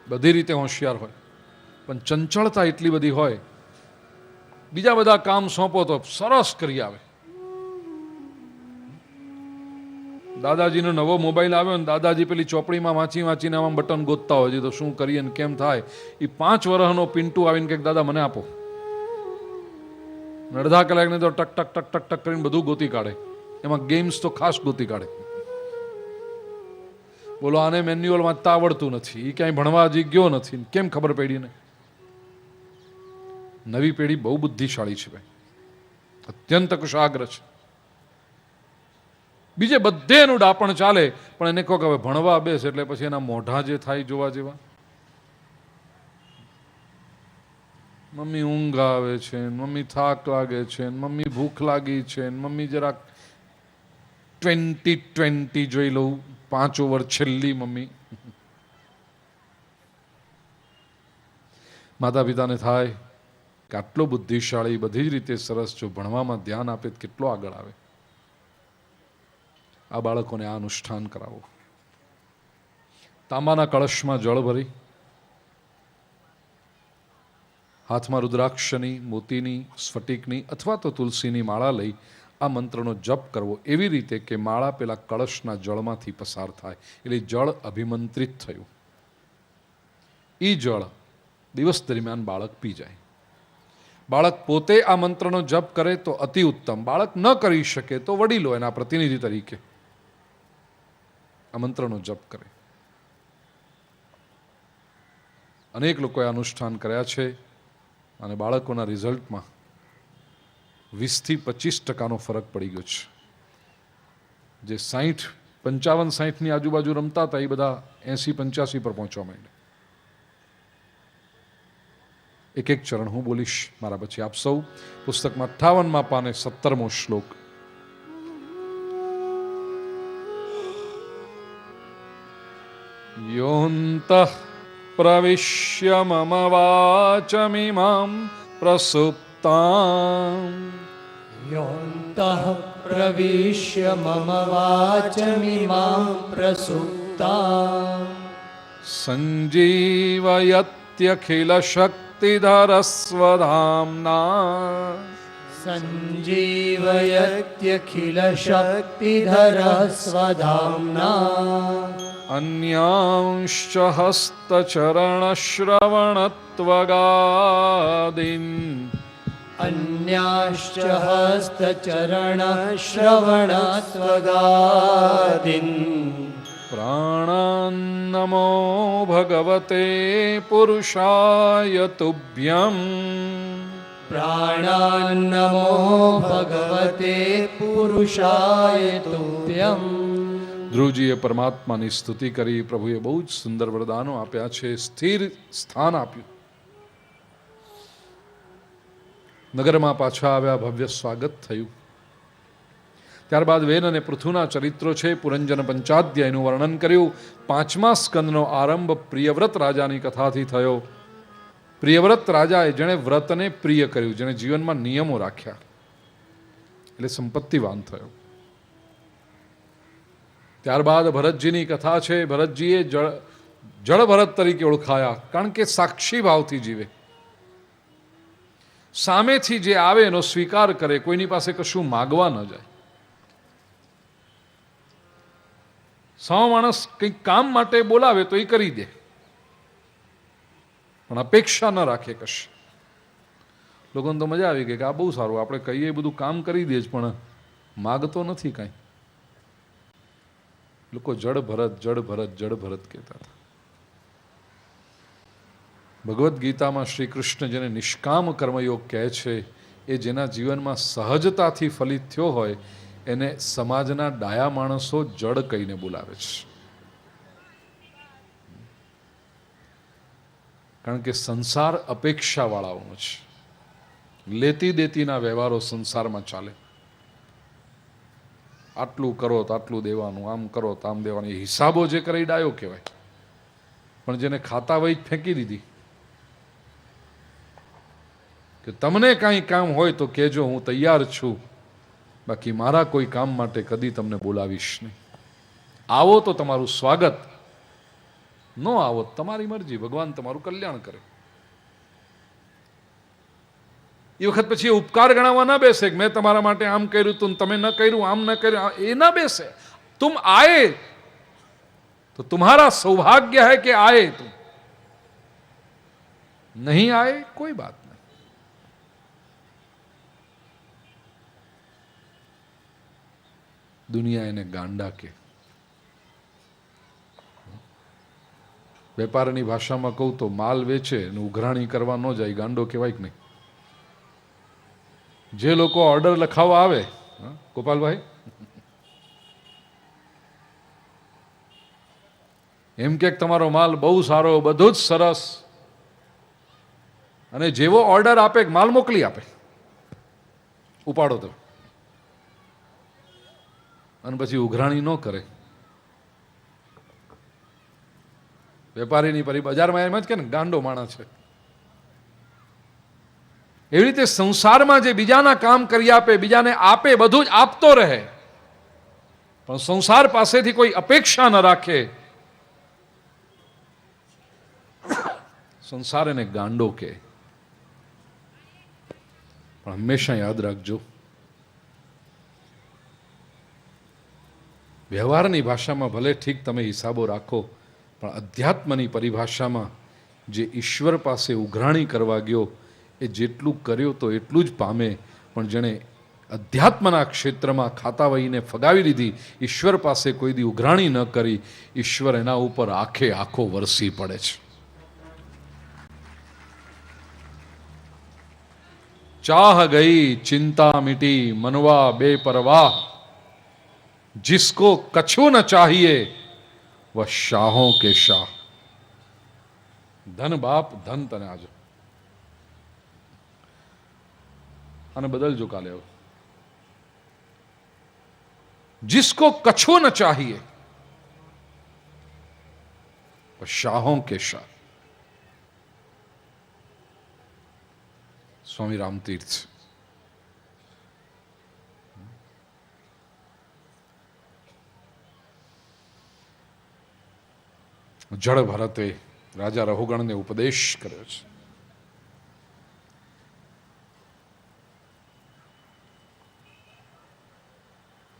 બધી રીતે હોશિયાર હોય પણ ચંચળતા એટલી બધી હોય, બીજા બધા કામ સોંપો તો સરસ કરી આવે. દાદાજીનો નવો મોબાઈલ આવ્યો ને દાદાજી પેલી ચોપડીમાં વાંચી વાંચીને આમાં બટન ગોતતા હોય તો શું કરીએ ને કેમ થાય. એ 5 વર્ષનો પિન્ટુ આવીને કે દાદા મને આપો, અડધા કલાકને તો ટક ટક ટક ટક ટક કરીને બધું ગોતી કાઢે. એમાં ગેમ્સ તો ખાસ ગોતી કાઢે. બોલો આને મેન્યુઅલ વાંચતા આવડતું નથી, એ ક્યાંય ભણવા હજી ગયો નથી, કેમ ખબર પડી ને. નવી પેઢી બહુ બુદ્ધિશાળી છે ભાઈ, અત્યંત કુશાગ્ર છે. બીજે બધે એનું ડાપણ ચાલે પણ એને કહો કે હવે ભણવા બેસ એટલે પછી એના મોઢા જે થાય જોવા જેવા. મમ્મી ઊંઘ આવે છે, મમ્મી થાક લાગે છે, મમ્મી ભૂખ લાગી છે, મમ્મી જરાક 2020 જોઈ લઉં, 5 ઓવર છેલ્લી મમ્મી. માતા પિતાને થાય કે આટલો બુદ્ધિશાળી, બધી જ રીતે સરસ, જો ભણવામાં ધ્યાન આપે તો કેટલો આગળ આવે. આ બાળકોને આ અનુષ્ઠાન કરાવો. તાંબાના કળશમાં જળ ભરી, હાથમાં રુદ્રાક્ષની, મોતીની, સ્ફટિકની અથવા તો તુલસીની માળા લઈ આ મંત્રનો જપ કરવો એવી રીતે કે માળા પેલા કળશના જળમાંથી પસાર થાય, એટલે જળ અભિમંત્રિત થયું. એ જળ દિવસ દરમિયાન બાળક પી જાય. બાળક પોતે આ મંત્રનો જપ કરે તો અતિ ઉત્તમ. બાળક ન કરી શકે તો વડીલો એના પ્રતિનિધિ તરીકે આ મંત્રનો જપ કરે. અનેક લોકોએ અનુષ્ઠાન કર્યા છે અને બાળકોના રિઝલ્ટમાં 20 થી 25% ફરક પડી ગયો છે. જે 55-60ની આજુબાજુ રમતા હતા એ બધા 80-85 પર પહોંચવા માંડ્યા. એક એક ચરણ હું બોલીશ, મારા પછી આપ સૌ. પુસ્તકમાં 58મા પાને 17મો શ્લોક. યોંતઃ પ્રવિશ્ય મમ વાચમિમાં પ્રસુપ્તાં યોऽन्तઃ પ્રવિશ્ય મમ વાચમિમાં પ્રસુપ્તાં સંજીવયત્યખિલ શક્તિધરસ્વધામ્ના સંજીવયત્યખિલશક્તિધરસ્વધામ્ના अन्यांश्च हस्तचरणश्रवणत्वगादीन् अन्याश्च हस्तचरणश्रवणत्वगादीन् प्राणान्नमो भगवते पुरुषाय तुभ्यम् प्राणान्नमो भगवते પુરુષાય તુભ્યમ. ધ્રુવજીએ પરમાત્માની સ્તુતિ કરી. પ્રભુએ બહુ જ સુંદર વરદાનો આપ્યા છે, સ્થિર સ્થાન આપ્યું. નગરમાં પાછા આવ્યા, ભવ્ય સ્વાગત થયું. ત્યારબાદ વેદ અને પૃથુના ચરિત્રો છે. પુરંજન પંચાધ્યાયનું વર્ણન કર્યું. 5મા સ્કંદનો આરંભ પ્રિયવ્રત રાજાની કથાથી થયો. પ્રિયવ્રત રાજાએ જેણે વ્રતને પ્રિય કર્યું, જેણે જીવનમાં નિયમો રાખ્યા, એટલે સંપત્તિવાન થયો. ત્યારબાદ ભરતજીની કથા છે. ભરતજીએ જળ ભરત તરીકે ઓળખાયા, કારણ કે સાક્ષી ભાવથી જીવે, સામેથી જે આવે એનો સ્વીકાર કરે, કોઈની પાસે કશું માગવા ન જાય. સાવ માણસ કંઈક કામ માટે બોલાવે તો એ કરી દે, પણ અપેક્ષા ન રાખે કશ. લોકોને તો મજા આવી ગઈ કે આ બહુ સારું, આપણે કહીએ એ બધું કામ કરી દે જ, પણ માગતો નથી કાંઈ. લોકો જડ ભરત જડ ભરત જડ ભરત કહેતા હતા. ભગવદ્ ગીતામાં શ્રી કૃષ્ણ જેને નિષ્કામ કર્મયોગ કહે છે, એ જેના જીવનમાં સહજતાથી ફલિત થયો હોય એને સમાજના ડાયા માણસો જડ કહીને બોલાવે છે. કારણ કે સંસાર અપેક્ષાવાળાઓનો છે. લેતી દેતીના વ્યવહારો સંસારમાં ચાલે. આટલું કરો તો આટલું દેવાનું, આમ કરો તો આમ દેવાનું. એ હિસાબો જે કરે એ ડાયો કહેવાય. પણ જેને ખાતા વહી ફેંકી દીધી કે તમને કાંઈ કામ હોય તો કહેજો, હું તૈયાર છું, બાકી મારા કોઈ કામ માટે કદી તમને બોલાવીશ નહીં. આવો તો તમારું સ્વાગત, ન આવો તમારી મરજી, ભગવાન તમારું કલ્યાણ કરે. એ વખત પછી એ ઉપકાર ગણાવવા ના બેસે કે મેં તમારા માટે આમ કર્યું તું, તમે ન કર્યું, આમ ન કર્યું, એ ના બેસે. તુમ આए તો तुम्हारा सौभाग्य है कि आए तुम, नहीं आए कोई बात नहीं. દુનિયા એને ગાંડા કે. વેપારની ભાષામાં કહું તો માલ વેચે અને ઉઘરાણી કરવા ન જાય, ગાંડો કહેવાય કે નહીં? જે લોકો ઓર્ડર લખાવવા આવે, ગોપાલભાઈ, એમ કે તમારો માલ બહુ સારો, બધું જ સરસ, અને જેવો ઓર્ડર આપે માલ મોકલી આપે, ઉપાડો તો, અને પછી ઉઘરાણી ન કરે. વેપારીની બજારમાં એમ જ કે ને ગાંડો માણસ છે. એવી રીતે સંસારમાં જે બીજાના કામ કરી આપે, બીજાને આપે, બધું જ આપતો રહે, પણ સંસાર પાસેથી કોઈ અપેક્ષા ન રાખે, સંસાર એને ગાંડો કે. પણ હંમેશા યાદ રાખજો, વ્યવહારની ભાષામાં ભલે ઠીક તમે હિસાબો રાખો, પણ અધ્યાત્મની પરિભાષામાં જે ઈશ્વર પાસે ઉઘરાણી કરવા ગયો એ જેટલું કર્યો તો એટલું જ પામે, પણ જેણે અધ્યાત્મના ક્ષેત્રમાં ખાતાવહીને ફગાવી લીધી, ઈશ્વર પાસે કોઈ દી ઉઘરાણી ન કરી, ઈશ્વર એના ઉપર આખે આખો વરસી પડે છે. ચાહ ગઈ ચિંતા મિટી મનવા બેપરવાહ, जिसको कछु न चाहिए वह शाहों के शाह. ધન બાપ ધન તને આજો, અને બદલજો કાલે. હવે जिसको कछु न चाहिए वह शाहों के शाह. स्वामी रामतीर्थ. જળ ભરતે રાજા રહુગણને ઉપદેશ કર્યો છે.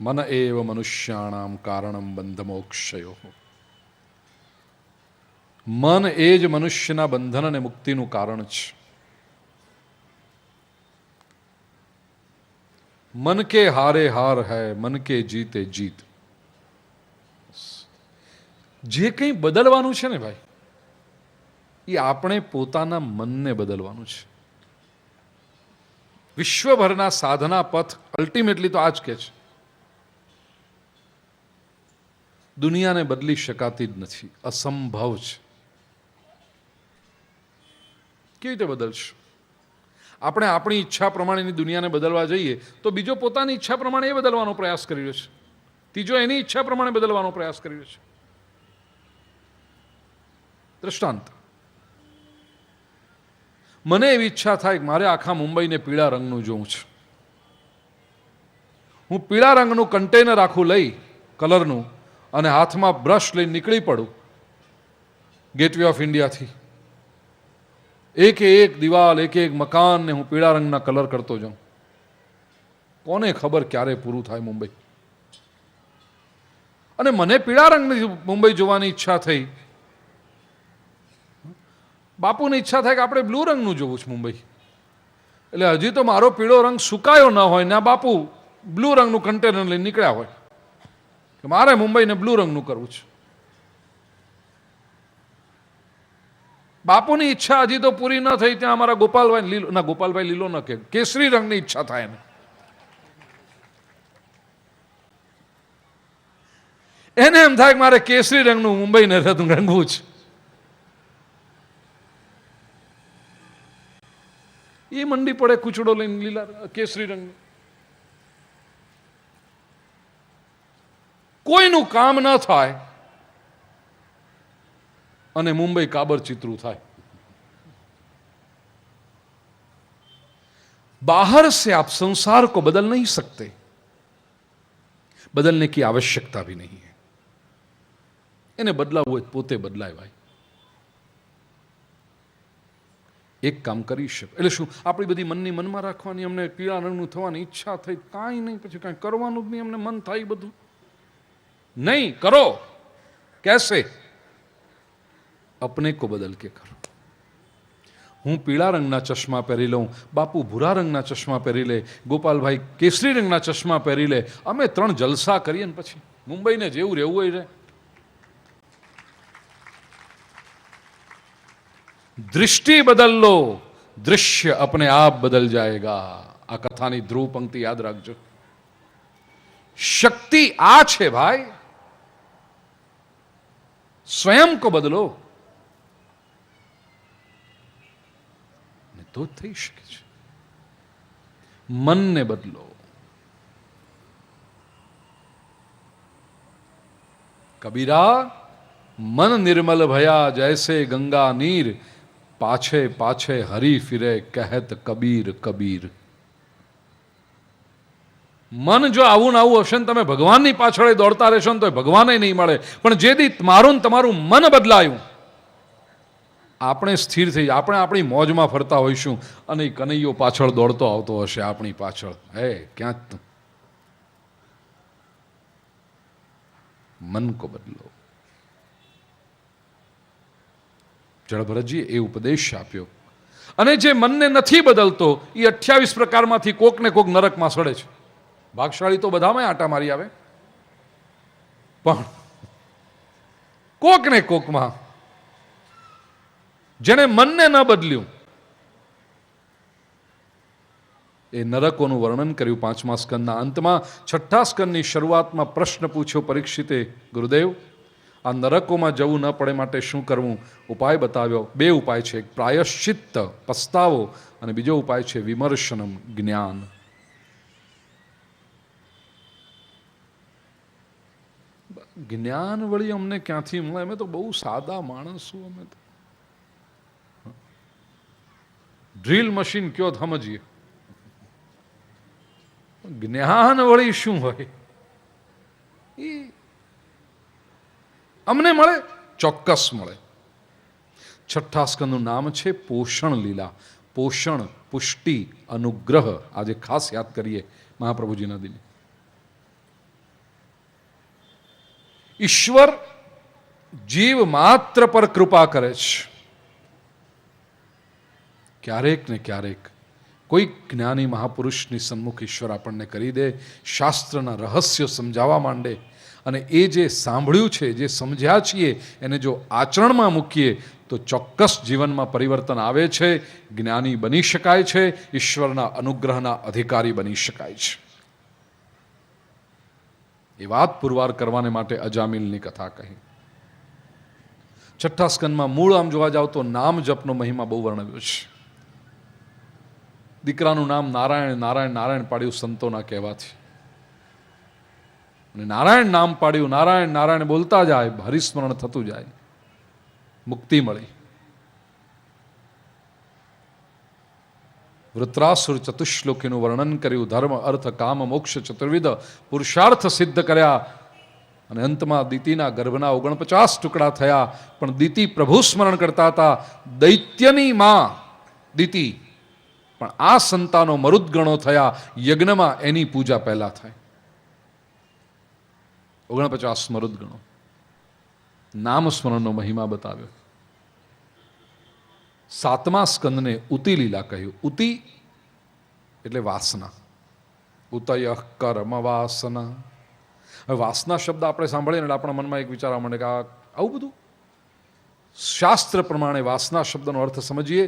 મન એવ મનુષ્યાણામ કારણમ બંધ મોક્ષયો. મન એ જ મનુષ્યના બંધન અને મુક્તિનું કારણ છે. મન કે હારે હાર હૈ, મન કે જીતે જીત. જે કંઈ બદલવાનું છે ને ભાઈ, એ આપણે પોતાના મનને બદલવાનું છે. વિશ્વભરના સાધના પથ અલ્ટિમેટલી તો આ જ કે છે. દુનિયાને બદલી શકાતી જ નથી, અસંભવ છે. કેવી રીતે બદલશું? આપણે આપણી ઈચ્છા પ્રમાણેની દુનિયાને બદલવા જઈએ તો બીજો પોતાની ઈચ્છા પ્રમાણે એ બદલવાનો પ્રયાસ કરી રહ્યો છે, ત્રીજો એની ઈચ્છા પ્રમાણે બદલવાનો પ્રયાસ કરી રહ્યો છે. દ્રષ્ટાંત, મને એવી ઈચ્છા થાય કે મારે આખા મુંબઈને પીળા રંગનું જોવું છે. હું પીળા રંગનું કન્ટેનર આખું લઈ કલરનું અને હાથમાં બ્રશ લઈને નીકળી પડું ગેટવે ઓફ ઇન્ડિયાથી. એક એક દિવાલ, એક એક મકાનને હું પીળા રંગના કલર કરતો જાઉં. કોને ખબર ક્યારે પૂરું થાય મુંબઈ? અને મને પીળા રંગની મુંબઈ જોવાની ઈચ્છા થઈ. બાપુની ઈચ્છા થાય કે આપણે બ્લુ રંગનું જોવું છે મુંબઈ. એટલે હજી તો મારો પીળો રંગ સુકાયો ન હોય ને બાપુ બ્લુ રંગનું કન્ટેનર લઈને નીકળ્યા હોય કે મારે મુંબઈને બ્લુ રંગનું કરવું છે. બાપુની ઈચ્છા હજી તો પૂરી ન થઈ ત્યાં અમારા ગોપાલભાઈ લીલો, ના ગોપાલભાઈ લીલો ન કે કેસરી રંગની ઈચ્છા થાય એને એમ થાય કે મારે કેસરી રંગનું મુંબઈને રંગવું છે. એ મંડી પડે કૂચડો લઈને લીલા કેસરી રંગ. કોઈનું કામ ન થાય અને મુંબઈ કાબર ચિત્રું થાય. बाहर से आप संसार को बदल नहीं सकते, बदलने की आवश्यकता भी नहीं है. એને બદલાવું હોય પોતે બદલાય ભાઈ. એક કામ કરી શકે એટલે શું? આપણી બધી મનની મનમાં રાખવાની, અમને પીળા રંગનું થવાની ઈચ્છા થઈ, કાંઈ નહીં, પછી કાંઈ કરવાનું જ નહીં, અમને મન થાય બધું નહીં કરો. कैसे? अपने को बदल के करो. હું પીળા રંગના ચશ્મા પહેરી લઉં, બાપુ ભૂરા રંગના ચશ્મા પહેરી લે, ગોપાલભાઈ કેસરી રંગના ચશ્મા પહેરી લે, અમે 3 જલસા કરીએ ને પછી મુંબઈને જેવું રહેવું હોય રહે. दृष्टि बदल लो, दृश्य अपने आप बदल जाएगा. આ કથાની ધ્રુવ પંક્તિ યાદ રાખજો. शक्ति आ છે भाई, स्वयं को बदलो તો થઈ શકે છે. મનને બદલો. કબીરા, મન નિર્મલ ભયા જૈસે ગંગા નીર, પાછે પાછે હરી ફિરે કહેત કબીર કબીર. મન જો આવું ને આવું હશે ને તમે ભગવાનની પાછળ દોડતા રહેશો ને તો ભગવાને નહીં મળે. પણ જે દી મારું ને તમારું મન બદલાયું, આપણે સ્થિર થઈ, આપણે આપણી મોજમાં ફરતા હોઈશું અને કનૈયો પાછળ દોડતો આવતો હશે આપણી પાછળ. હે ક્યાં મન કો બદલો. જળભરતજીએ એ ઉપદેશ આપ્યો. અને જે મનને નથી બદલતો એ 28 પ્રકારમાંથી કોક ને કોક નરકમાં સડે છે. ભાગશાળી તો બધામાં આટા મારી આવે, પણ કોક ને કોકમાં જેને મનને ન બદલ્યું એ નરકોનું વર્ણન કર્યું 5મા સ્કંદના અંતમાં. 6ઠ્ઠા સ્કંદની શરૂઆતમાં પ્રશ્ન પૂછ્યો પરીક્ષિતે, ગુરુદેવ આ નરકોમાં જવું ન પડે માટે શું કરવું? ઉપાય બતાવ્યો. 2 ઉપાય છે, એક પ્રાયશ્ચિત્ત પસ્તાવો અને બીજો ઉપાય છે વિમર્શનમ જ્ઞાન. જ્ઞાન વળી અમને ક્યાંથી મળે? અમે તો બહુ સાદા માણસો. અમે તો ડ્રીલ મશીન કયો સમજીએ, જ્ઞાન વળી શું હોય? એ અમને મળે? ચોક્કસ મળે. 6ઠ્ઠા સ્કંદનું નામ છે પોષણ લીલા. પોષણ, પુષ્ટિ, અનુગ્રહ. આજે ખાસ યાદ કરીએ મહાપ્રભુજીના દિને. ઈશ્વર જીવ માત્ર પર કૃપા કરે છે. ક્યારેક ને ક્યારેક કોઈ જ્ઞાની મહાપુરુષની સન્મુખ ઈશ્વર આપણને કરી દે, શાસ્ત્રના રહસ્યો સમજાવવા માંડે, અને એ જે સાંભળ્યું છે, જે સમજ્યા છીએ એને જો આચરણમાં મૂકીએ તો ચોક્કસ જીવનમાં પરિવર્તન આવે છે. જ્ઞાની બની શકાય છે, ઈશ્વરના અનુગ્રહના અધિકારી બની શકાય છે. એ વાત પુરવાર કરવાને માટે અજામિલની કથા કહી. છઠ્ઠા સ્કંદમાં મૂળ આમ જોવા જાવ તો નામ જપનો મહિમા બહુ વર્ણવ્યો છે. દીકરાનું નામ નારાયણ નારાયણ નારાયણ પાડ્યું સંતોના કહેવાથી, અને નારાયણ નામ પાડ્યું, નારાયણ નારાયણ બોલતા જાય, હરિસ્મરણ થતું જાય, મુક્તિ મળી. વૃત્રાસુર ચતુશ્લોકીનું વર્ણન કર્યું, ધર્મ અર્થ કામ મોક્ષ ચતુર્વિધ પુરુષાર્થ સિદ્ધ કર્યા, અને અંતમાં દીતિના ગર્ભના 49 ટુકડા થયા. પણ દીતિ પ્રભુ સ્મરણ કરતા હતા. દૈત્યની માં દીતિ, પણ આ સંતાનો મરુદ્ગણો થયા. યજ્ઞમાં એની પૂજા પહેલા થાય. 49 મરુદ્ગણો. નામ સ્મરણનો મહિમા બતાવ્યો. 7મા સ્કંદને ઉતિ લીલા કહ્યું. ઉતિ એટલે વાસના. ઉતય કર્મ વાસના. હવે વાસના શબ્દ આપણે સાંભળીએ એટલે આપણા મનમાં એક વિચાર આવવા માંડે કે આવું બધું. શાસ્ત્ર પ્રમાણે વાસના શબ્દનો અર્થ સમજીએ.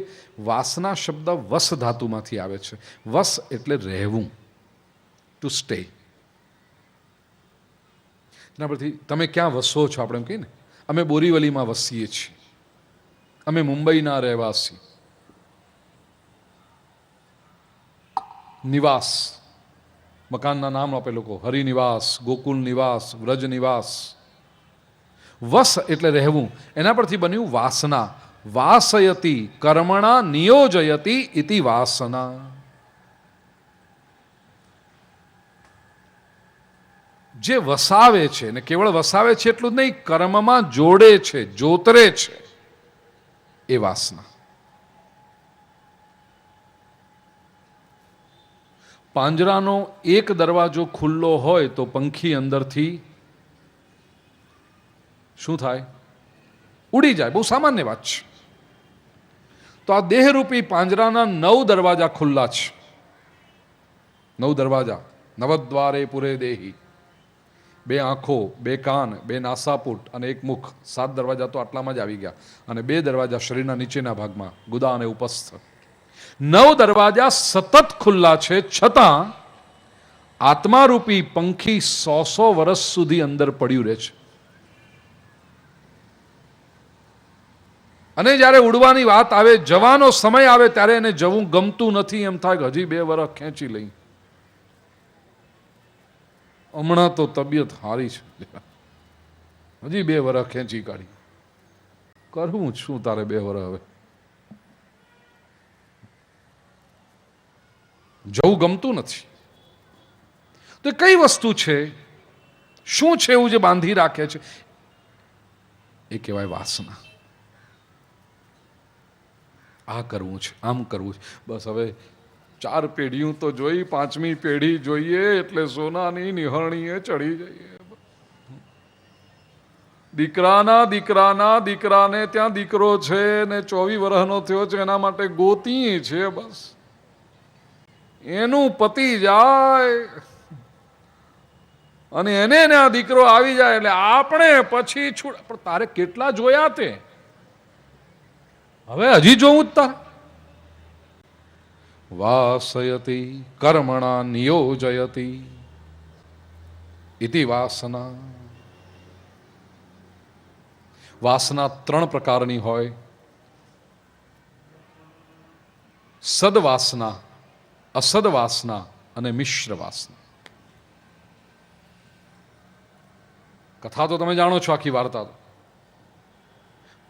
વાસના શબ્દ વસ ધાતુમાંથી આવે છે. વસ એટલે રહેવું, ટુ સ્ટે. એના પરથી તમે ક્યાં વસો છો આપણે એમ કહીએ ને. અમે બોરીવલીમાં વસીએ છીએ, અમે મુંબઈના રહેવાસી. નિવાસ, મકાનના નામ આપે લોકો. હરિનિવાસ, ગોકુલ નિવાસ, વ્રજ નિવાસ. વસ એટલે રહેવું. એના પરથી બન્યું વાસના. વાસયતી કર્મણા નિયોજયતી ઇતિ વાસના. જે વસાવે છે, ને કેવળ વસાવે છે એટલું જ નહીં, કર્મમાં જોડે છે, જોતરે છે, એ વાસના. પાંજરાનો એક દરવાજો ખુલ્લો હોય તો પંખી અંદરથી શું થાય? ઉડી જાય. બહુ સામાન્ય વાત છે. તો આ દેહરૂપી પાંજરાના 9 દરવાજા ખુલ્લા છે. 9 દરવાજા. નવદ્વારે પુરે દેહી. 2 આંખો, 2 કાન, 2 નાસાપુટ અને 1 મુખ. 7 દરવાજા તો આટલામાં જ આવી ગયા. અને 2 દરવાજા શરીરના નીચેના ભાગમાં, ગુદા અને ઉપસ્થ. 9 દરવાજા સતત ખુલ્લા છે, છતાં આત્મારૂપી પંખી 100 વર્ષ સુધી અંદર પડ્યું રહે છે. અને જ્યારે ઉડવાની વાત આવે, જવાનો સમય આવે, ત્યારે એને જવું ગમતું નથી. એમ થાય કે હજી 2 વર્ષ ખેંચી લઈ. હમણાં તો તબિયત સારી છે, હજી 2 વર્ષ ખેંચી કાઢી. કરવું શું તારે 2 વર્ષ? હવે જવું ગમતું નથી. તો કઈ વસ્તુ છે, શું છે એવું જે બાંધી રાખે છે? એ કહેવાય વાસના. આ કરવું છે, આમ કરવું છે. બસ હવે 4 પેઢીઓ તો જોઈ, 5મી પેઢી જોઈએ એટલે સોનાની નિહરણીએ ચડી જઈએ. દીકરાના દીકરાને ત્યાં દીકરો છે ને 24 વર્ષનો થયો છે, એના માટે ગોતી છે. બસ એનું પતિ જાય અને એને આ દીકરો આવી જાય એટલે આપણે પછી છૂટ. પણ તારે કેટલા જોયા તે? હવે હજી જોવું જ તારે. વાસયતી કર્મણા નિયોજયતી ઇતિ વાસના. વાસના 3 પ્રકારની હોય. સદવાસના, અસદવાસના અને મિશ્ર વાસના. કથા તો તમે જાણો છો, આખી વાર્તા.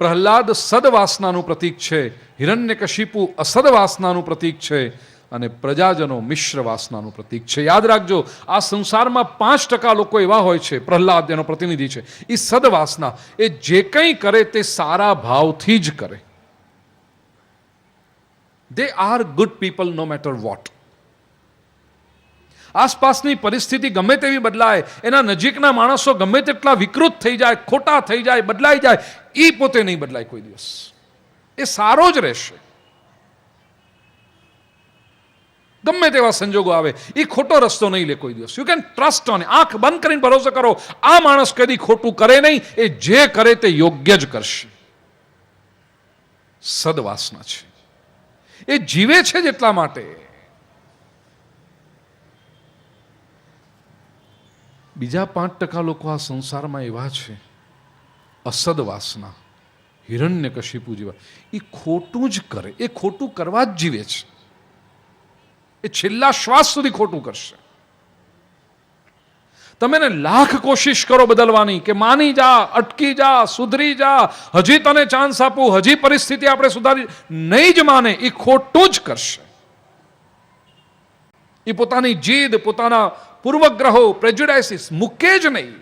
પ્રહલાદ સદવાસનાનું પ્રતીક છે, હિરણ્યકશિપુ અસદવાસનાનું પ્રતીક છે, અને પ્રજાજનો મિશ્ર વાસનાનું પ્રતીક છે. યાદ રાખજો, આ સંસારમાં 5% લોકો એવા હોય છે, પ્રહલાદ એનો પ્રતિનિધિ છે, એ સદવાસના. એ જે કંઈ કરે તે સારા ભાવથી જ કરે. They are good people no matter what. આસપાસની પરિસ્થિતિ ગમે તેવી બદલાય, એના નજીકના માણસો ગમે તેટલા વિકૃત થઈ જાય, ખોટા થઈ જાય, બદલાઈ જાય, એ પોતે નહીં બદલાય કોઈ દિવસ. એ સારો જ રહેશે. ગમે તેવા સંજોગો આવે, એ ખોટો રસ્તો નહીં લે કોઈ દિવસ. You can trust on. આંખ બંધ કરીને ભરોસો કરો, આ માણસ કદી ખોટું કરે નહીં. એ જે કરે તે યોગ્ય જ કરશે. સદવાસના છે. એ જીવે છે જ એટલા માટે. બીજા 5% લોકો આ સંસારમાં એવા છે, અસદ વાસના, હિરણ્યકશિપુ જેવા, એ ખોટું જ કરે, એ ખોટું કરવા જ જીવે છે, એ છેલ્લા શ્વાસ સુધી ખોટું કરશે. તમે એને લાખ કોશિશ કરો બદલવાની કે માની જા, અટકી જા, સુધરી જા, હજી તને ચાન્સ આપું, હજી પરિસ્થિતિ આપણે સુધારી, નહીં જ માને, એ ખોટું જ કરશે. એ પોતાની જીદ, પોતાના પૂર્વગ્રહો, પ્રેજ્યુડાઇસિસ મૂકે જ નહીં.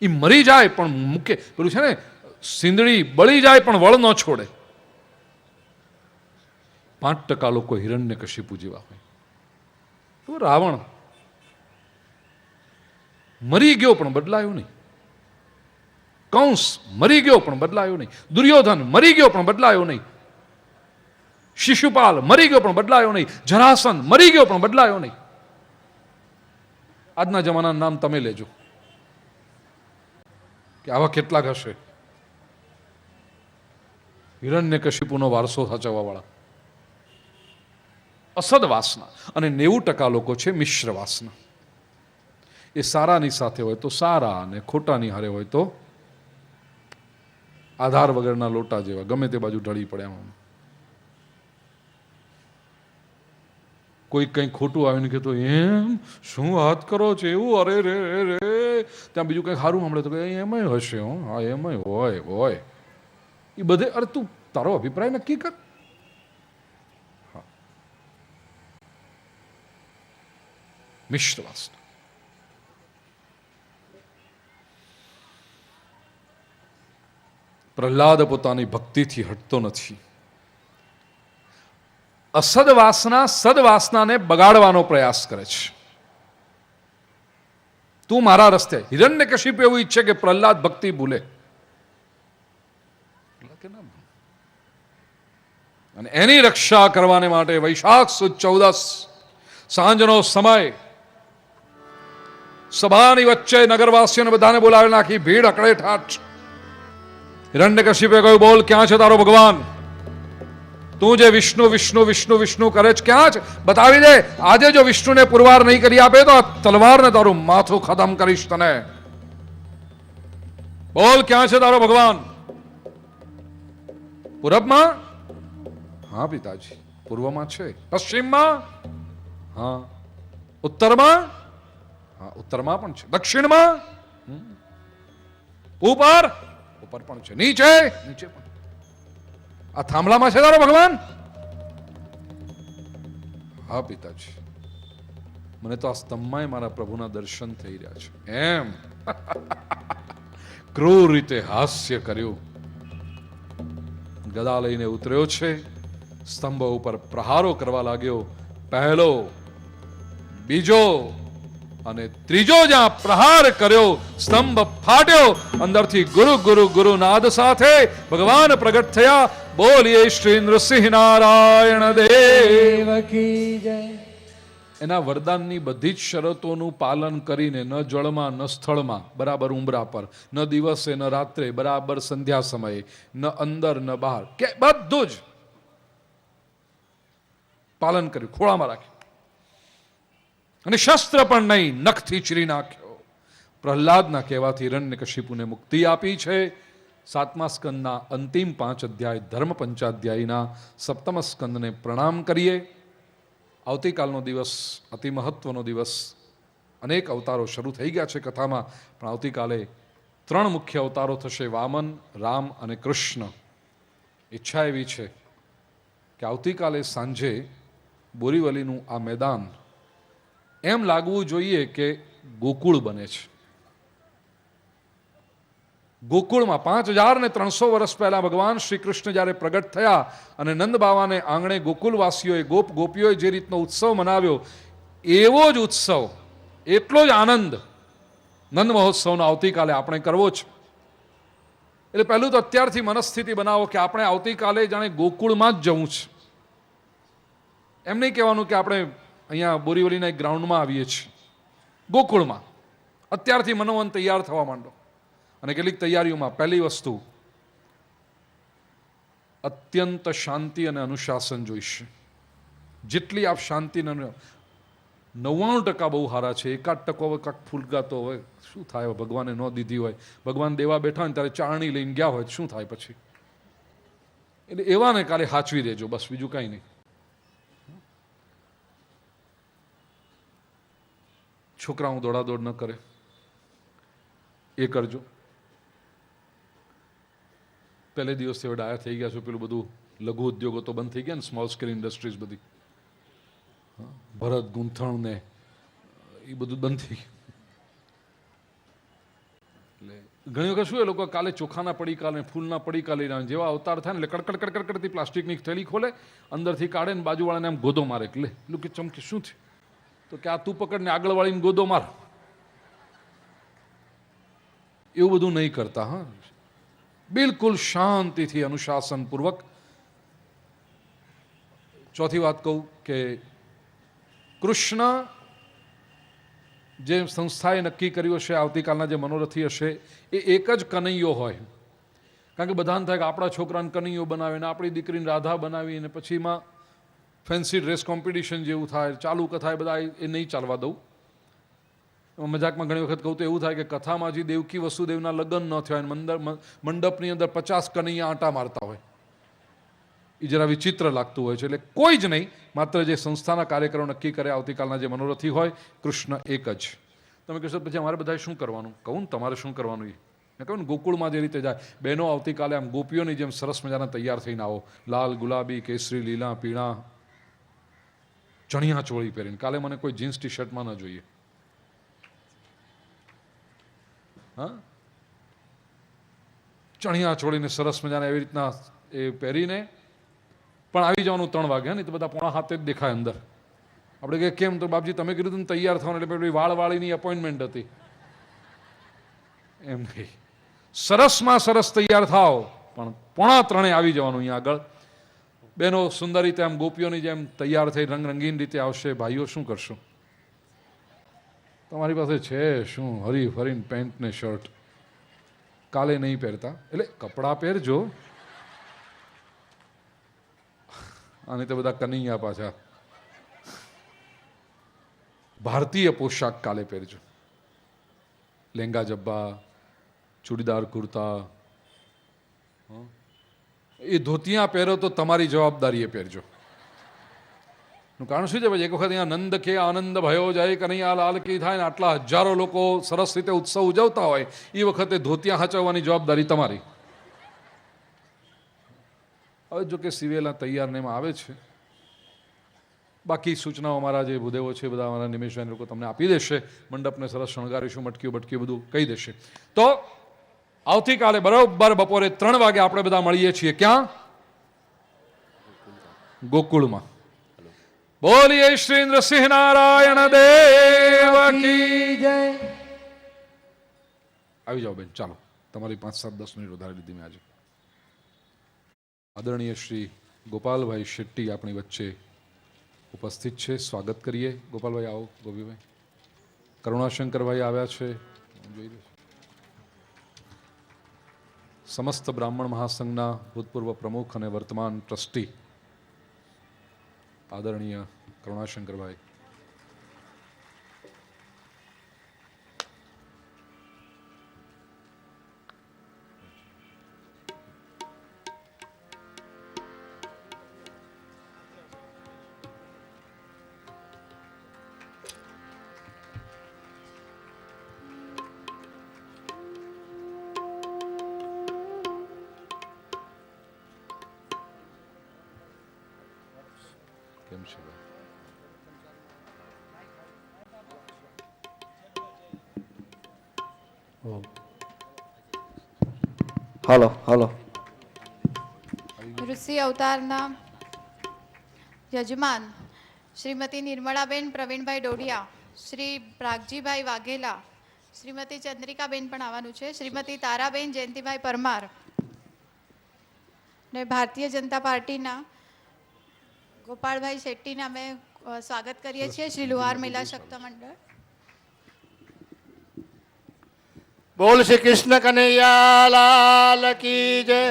એ મરી જાય પણ મૂકે. પેલું છે ને, સિંદડી બળી જાય પણ વળ ન છોડે. 5% લોકો હિરણ્યકશિપુ જેવા હોય. તો રાવણ મરી ગયો પણ બદલાયો નહીં, કંસ મરી ગયો પણ બદલાયો નહીં, દુર્યોધન મરી ગયો પણ બદલાયો નહીં, શિશુપાલ મરી ગયો પણ બદલાયો નહીં, જરાસંધ મરી ગયો પણ બદલાયો નહીં. આજના જમાનાનું નામ તમે લેજો કે આવા કેટલાક હશે હિરણ્યકશિપુનો વારસો સાચવવા વાળા. અસદ વાસના. અને 90% લોકો છે મિશ્ર વાસના. એ સારાની સાથે હોય તો સારા, અને ખોટાની હારે હોય તો આધાર વગરના લોટા જેવા, ગમે તે બાજુ ઢળી પડ્યા. કોઈ કંઈ ખોટું આવીને કહેતો એમ શું વાત કરો છો એવું, અરે રે રે, ત્યાં બીજું કંઈ સારું સાંભળે તો કે એમાંય હશે, હો હા એમાંય હોય હોય. એ બધે, અરે તું તારો અભિપ્રાય નક્કી કર. મિશ્ર વાસના. પ્રહલાદ પોતાની ભક્તિથી હટતો નથી. અસદ વાસના સદવાસનાને બગાડવાનો પ્રયાસ કરે છે. તું મારા રસ્તે. હિરણ્યકશિપુ એવું ઈચ્છે કે પ્રહલાદ ભક્તિ ભૂલે, અને એની રક્ષા કરવાને માટે વૈશાખ સુદ 14 સાંજનો સમય, સભાની વચ્ચે નગરવાસીઓને બધાને બોલાવી નાખી, ભીડ અકળે ઠાઠ. હિરણ્યકશિપુએ કહ્યું, બોલ ક્યાં છે તારો ભગવાન? તું જે વિષ્ણુ વિષ્ણુ વિષ્ણુ વિષ્ણુ કરે છે, ક્યાં છે? બતાવી દે. આજે જો વિષ્ણુને પુરવાર નહીં કરી આપે તો આ તલવારને તારું માથું ખતમ કરીશ તને. બોલ ક્યાં છે તારો ભગવાન? પૂરબમાં? હા પિતાજી, પૂર્વમાં છે. પશ્ચિમમાં? હા. ઉત્તરમાં? હા, ઉત્તરમાં પણ છે. દક્ષિણમાં? ઉપર? ઉપર પણ છે. નીચે? નીચે પણ. આ થાંભલામાં છે તારો ભગવાન? હા પિતાજી, મને તો આ સ્તંભમાં મારા પ્રભુના દર્શન થઈ રહ્યા છે. એમ ક્રૂર રીતે હાસ્ય કર્યું. ગદા લઈને ઉતર્યો છે, સ્તંભ ઉપર પ્રહારો કરવા લાગ્યો. પહેલો, બીજો અને ત્રીજો જ્યાં પ્રહાર કર્યો, સ્તંભ ફાટ્યો. અંદરથી ગુરુ ગુરુ ગુરુ નાદ સાથે ભગવાન પ્રગટ થયા. બોલીએ શ્રી નૃસિંહ નારાયણ દેવ કી જય. એના વરદાનની બધી જ શરતોનું પાલન કરીને, ન જળમાં ન સ્થળમાં, બરાબર ઉંબરા પર, ન દિવસે ન રાત્રે, બરાબર સંધ્યા સમયે, ન અંદર ન બહાર, કે બધું જ પાલન કર્યું, ખોળામાં રાખ્યું. અને શસ્ત્ર પણ નહીં, નખથી ચીરી નાખ્યો. પ્રહલાદના કહેવાથી હિરણ્યકશિપુને મુક્તિ આપી છે. 7મા સ્કંદના અંતિમ 5 અધ્યાય, ધર્મ પંચાધ્યાયના 7મ સ્કંદને પ્રણામ કરીએ. આવતીકાલનો દિવસ અતિ મહત્વનો દિવસ. અનેક અવતારો શરૂ થઈ ગયા છે કથામાં, પણ આવતીકાલે 3 મુખ્ય અવતારો થશે: વામન, રામ અને કૃષ્ણ. ઈચ્છા એવી છે કે આવતીકાલે સાંજે બોરીવલીનું આ મેદાન એમ લાગવું જોઈએ કે ગોકુળ બને છે. ગોકુળમાં 5300 વર્ષ પહેલા ભગવાન શ્રી કૃષ્ણ જ્યારે પ્રગટ થયા અને નંદ બાવાને આંગણે ગોકુલવાસીઓએ, ગોપીઓએ જે રીતનો ઉત્સવ મનાવ્યો, એવો જ ઉત્સવ, એટલો જ આનંદ નંદ મહોત્સવનો આવતીકાલે આપણે કરવો છે. એટલે પહેલું તો અત્યારથી મનસ્થિતિ બનાવો કે આપણે આવતીકાલે જાણે ગોકુળમાં જ જવું છે. એમ નહીં કહેવાનું કે આપણે અહીંયા બોરીવલીના એક ગ્રાઉન્ડમાં આવીએ છીએ, ગોકુળમાં. અત્યારથી મનોમન તૈયાર થવા માંડો. અને કેટલીક તૈયારીઓમાં પહેલી વસ્તુ, અત્યંત શાંતિ અને અનુશાસન જોઈશે. જેટલી આપ શાંતિ 99% બહુ સારા છે, 1% હવે કાંક ફૂલગાતો હોય, શું થાય હવે, ભગવાને ન દીધી હોય, ભગવાન દેવા બેઠા હોય ત્યારે ચારણી લઈને ગયા હોય શું થાય પછી. એટલે એવાને કાલે હાચવી દેજો, બસ બીજું કાંઈ નહીં. છોકરાઓ દોડાદોડ ન કરે એ કરજો. પહેલે દિવસથી હવે ડાયા થઈ ગયા છો, પેલું બધું લઘુ ઉદ્યોગો તો બંધ થઈ ગયા ને, સ્મોલ સ્કેલ ઇન્ડસ્ટ્રીઝ બધી, ભરત ગૂંથણ ને એ બધું બંધ થઈ ગયું. એટલે ઘણી વખત શું એ લોકો કાલે ચોખાના પડીકા ને ફૂલના પડીકા લઈને આવે, જેવા અવતાર થાય ને એટલે કડકડ કડકડ કરતી પ્લાસ્ટિકની થેલી ખોલે, અંદરથી કાઢે ને બાજુવાળાને આમ ગોદો મારે. એટલે એટલું કે ચમકે શું થયું, તો કે આ તું પકડને આગળ વાળીને ગોદો માર. એવું બધું નહીં કરતા. હા, બિલકુલ શાંતિથી અનુશાસનપૂર્વક. ચોથી વાત કહું કે કૃષ્ણ જે સંસ્થાએ નક્કી કર્યું હશે, આવતીકાલના જે મનોરથી હશે, એ એક જ કનૈયો હોય. કારણ કે બધાને થાય કે આપણા છોકરાને કનૈયો બનાવીને આપણી દીકરીને રાધા બનાવીને પછી એમાં ફેન્સી ડ્રેસ કોમ્પિટિશન જેવું થાય, ચાલુ કથા બધા એ નહીં ચાલવા દઉં. મજાકમાં ઘણી વખત કહું તો એવું થાય કે કથામાં હજી દેવકી વસુદેવના લગ્ન ન થયા, મંડપની અંદર 50 કનૈયા આંટા મારતા હોય, એ જરા વિચિત્ર લાગતું હોય છે. એટલે કોઈ જ નહીં, માત્ર જે સંસ્થાના કાર્યક્રમ નક્કી કરે, આવતીકાલના જે મનોરથી હોય, કૃષ્ણ એક જ. તમે કહેશો પછી અમારે બધાએ શું કરવાનું? કહું ને તમારે શું કરવાનું એ મેં કહ્યું ને, ગોકુળમાં જે રીતે જાય બહેનો, આવતીકાલે આમ ગોપીઓની જેમ સરસ મજાના તૈયાર થઈને આવો, લાલ, ગુલાબી, કેસરી, લીલા, પીળા ચણિયા ચોળી પહેરીને. કાલે મને કોઈ જીન્સ ટી શર્ટમાં ન જોઈએ. હા, ચણિયા ચોળીને સરસ મજાના એવી રીતના એ પહેરીને પણ આવી જવાનું 3 વાગે. નહીં તો બધા 6:45 જ દેખાય અંદર. આપણે કે કેમ? તો બાપજી તમે કીધું તું તૈયાર થવાનું, એટલે પેલી વાળવાળીની એપોઇન્ટમેન્ટ હતી એમ નહીં. સરસમાં સરસ તૈયાર થાવ, પણ 2:45 આવી જવાનું અહીંયા આગળ. બહેનો સુંદર રીતે આમ ગોપીઓની જેમ તૈયાર થઈ રંગરંગીન રીતે આવશે. ભાઈઓ શું કરશો? તમારી પાસે છે શું? હરી ફરીને પેન્ટ ને શર્ટ કાલે નહીં પહેરતા, એટલે કપડાં પહેરજો. અને તો બધા કનૈયા પાછા. ભારતીય પોશાક કાલે પહેરજો, લેંગા જબ્બા, ચૂડીદાર કુર્તા. એ ધોતિયા પહેરો તો તમારી જવાબદારી એ પહેરજો. નું કારણ શું છે? ભાઈ એક વખત અહીંયા નંદ કે આનંદ ભયો જાય કનૈયા લાલ કી થાય ને આટલા હજારો લોકો સરસ રીતે ઉત્સવ ઉજવતા હોય, એ વખતે ધોતિયા હાચવવાની જવાબદારી તમારી. હવે જો કે સિવેલા તૈયાર ને એમાં આવે છે. બાકી સૂચનાઓ અમારા જે ભૂદેવો છે બધા, અમારા નિમેશભાઈ લોકો તમને આપી દેશે. મંડપને સરસ શણગારીશું, મટકીઓ બટકીઓ બધું કહી દેશે. તો આવતીકાલે બરોબર બપોરે 3 વાગે આપણે બધા મળીએ છીએ. ક્યાં? ગોકુળમાં. બોલીએ શ્રી ઇન્દ્રસિંહ નારાયણ દેવ કી જય. આવી જાઓ બેન, ચાલો. તમારી 5-7-10 મિનિટ વધારે લીધી મેં આજે. આદરણીય શ્રી ગોપાલભાઈ શેટ્ટી આપણી વચ્ચે ઉપસ્થિત છે. સ્વાગત કરીએ. ગોપાલભાઈ આવો. ગોપીભાઈ, કરુણાશંકરભાઈ આવ્યા છે, જોઈ લો. સમસ્ત બ્રાહ્મણ મહાસંઘના ભૂતપૂર્વ પ્રમુખ અને વર્તમાન ટ્રસ્ટી આદરણીય કરુણાશંકરભાઈ. કેમ છે? હાલો હાલો. ઋષિ અવતારના યજમાન શ્રીમતી નિર્મળાબેન પ્રવીણભાઈ ડોડિયા, શ્રી પ્રાગજીભાઈ વાઘેલા, શ્રીમતી ચંદ્રિકાબેન પણ આવવાનું છે, શ્રીમતી તારાબેન જયંતિભાઈ પરમાર ને ભારતીય જનતા પાર્ટીના ગોપાલભાઈ શેટ્ટીને અમે સ્વાગત કરીએ છીએ. શ્રી લુહાર મહિલા શક્ત મંડળ. બોલ શ્રી કૃષ્ણ કનૈયા લાલ કી જય,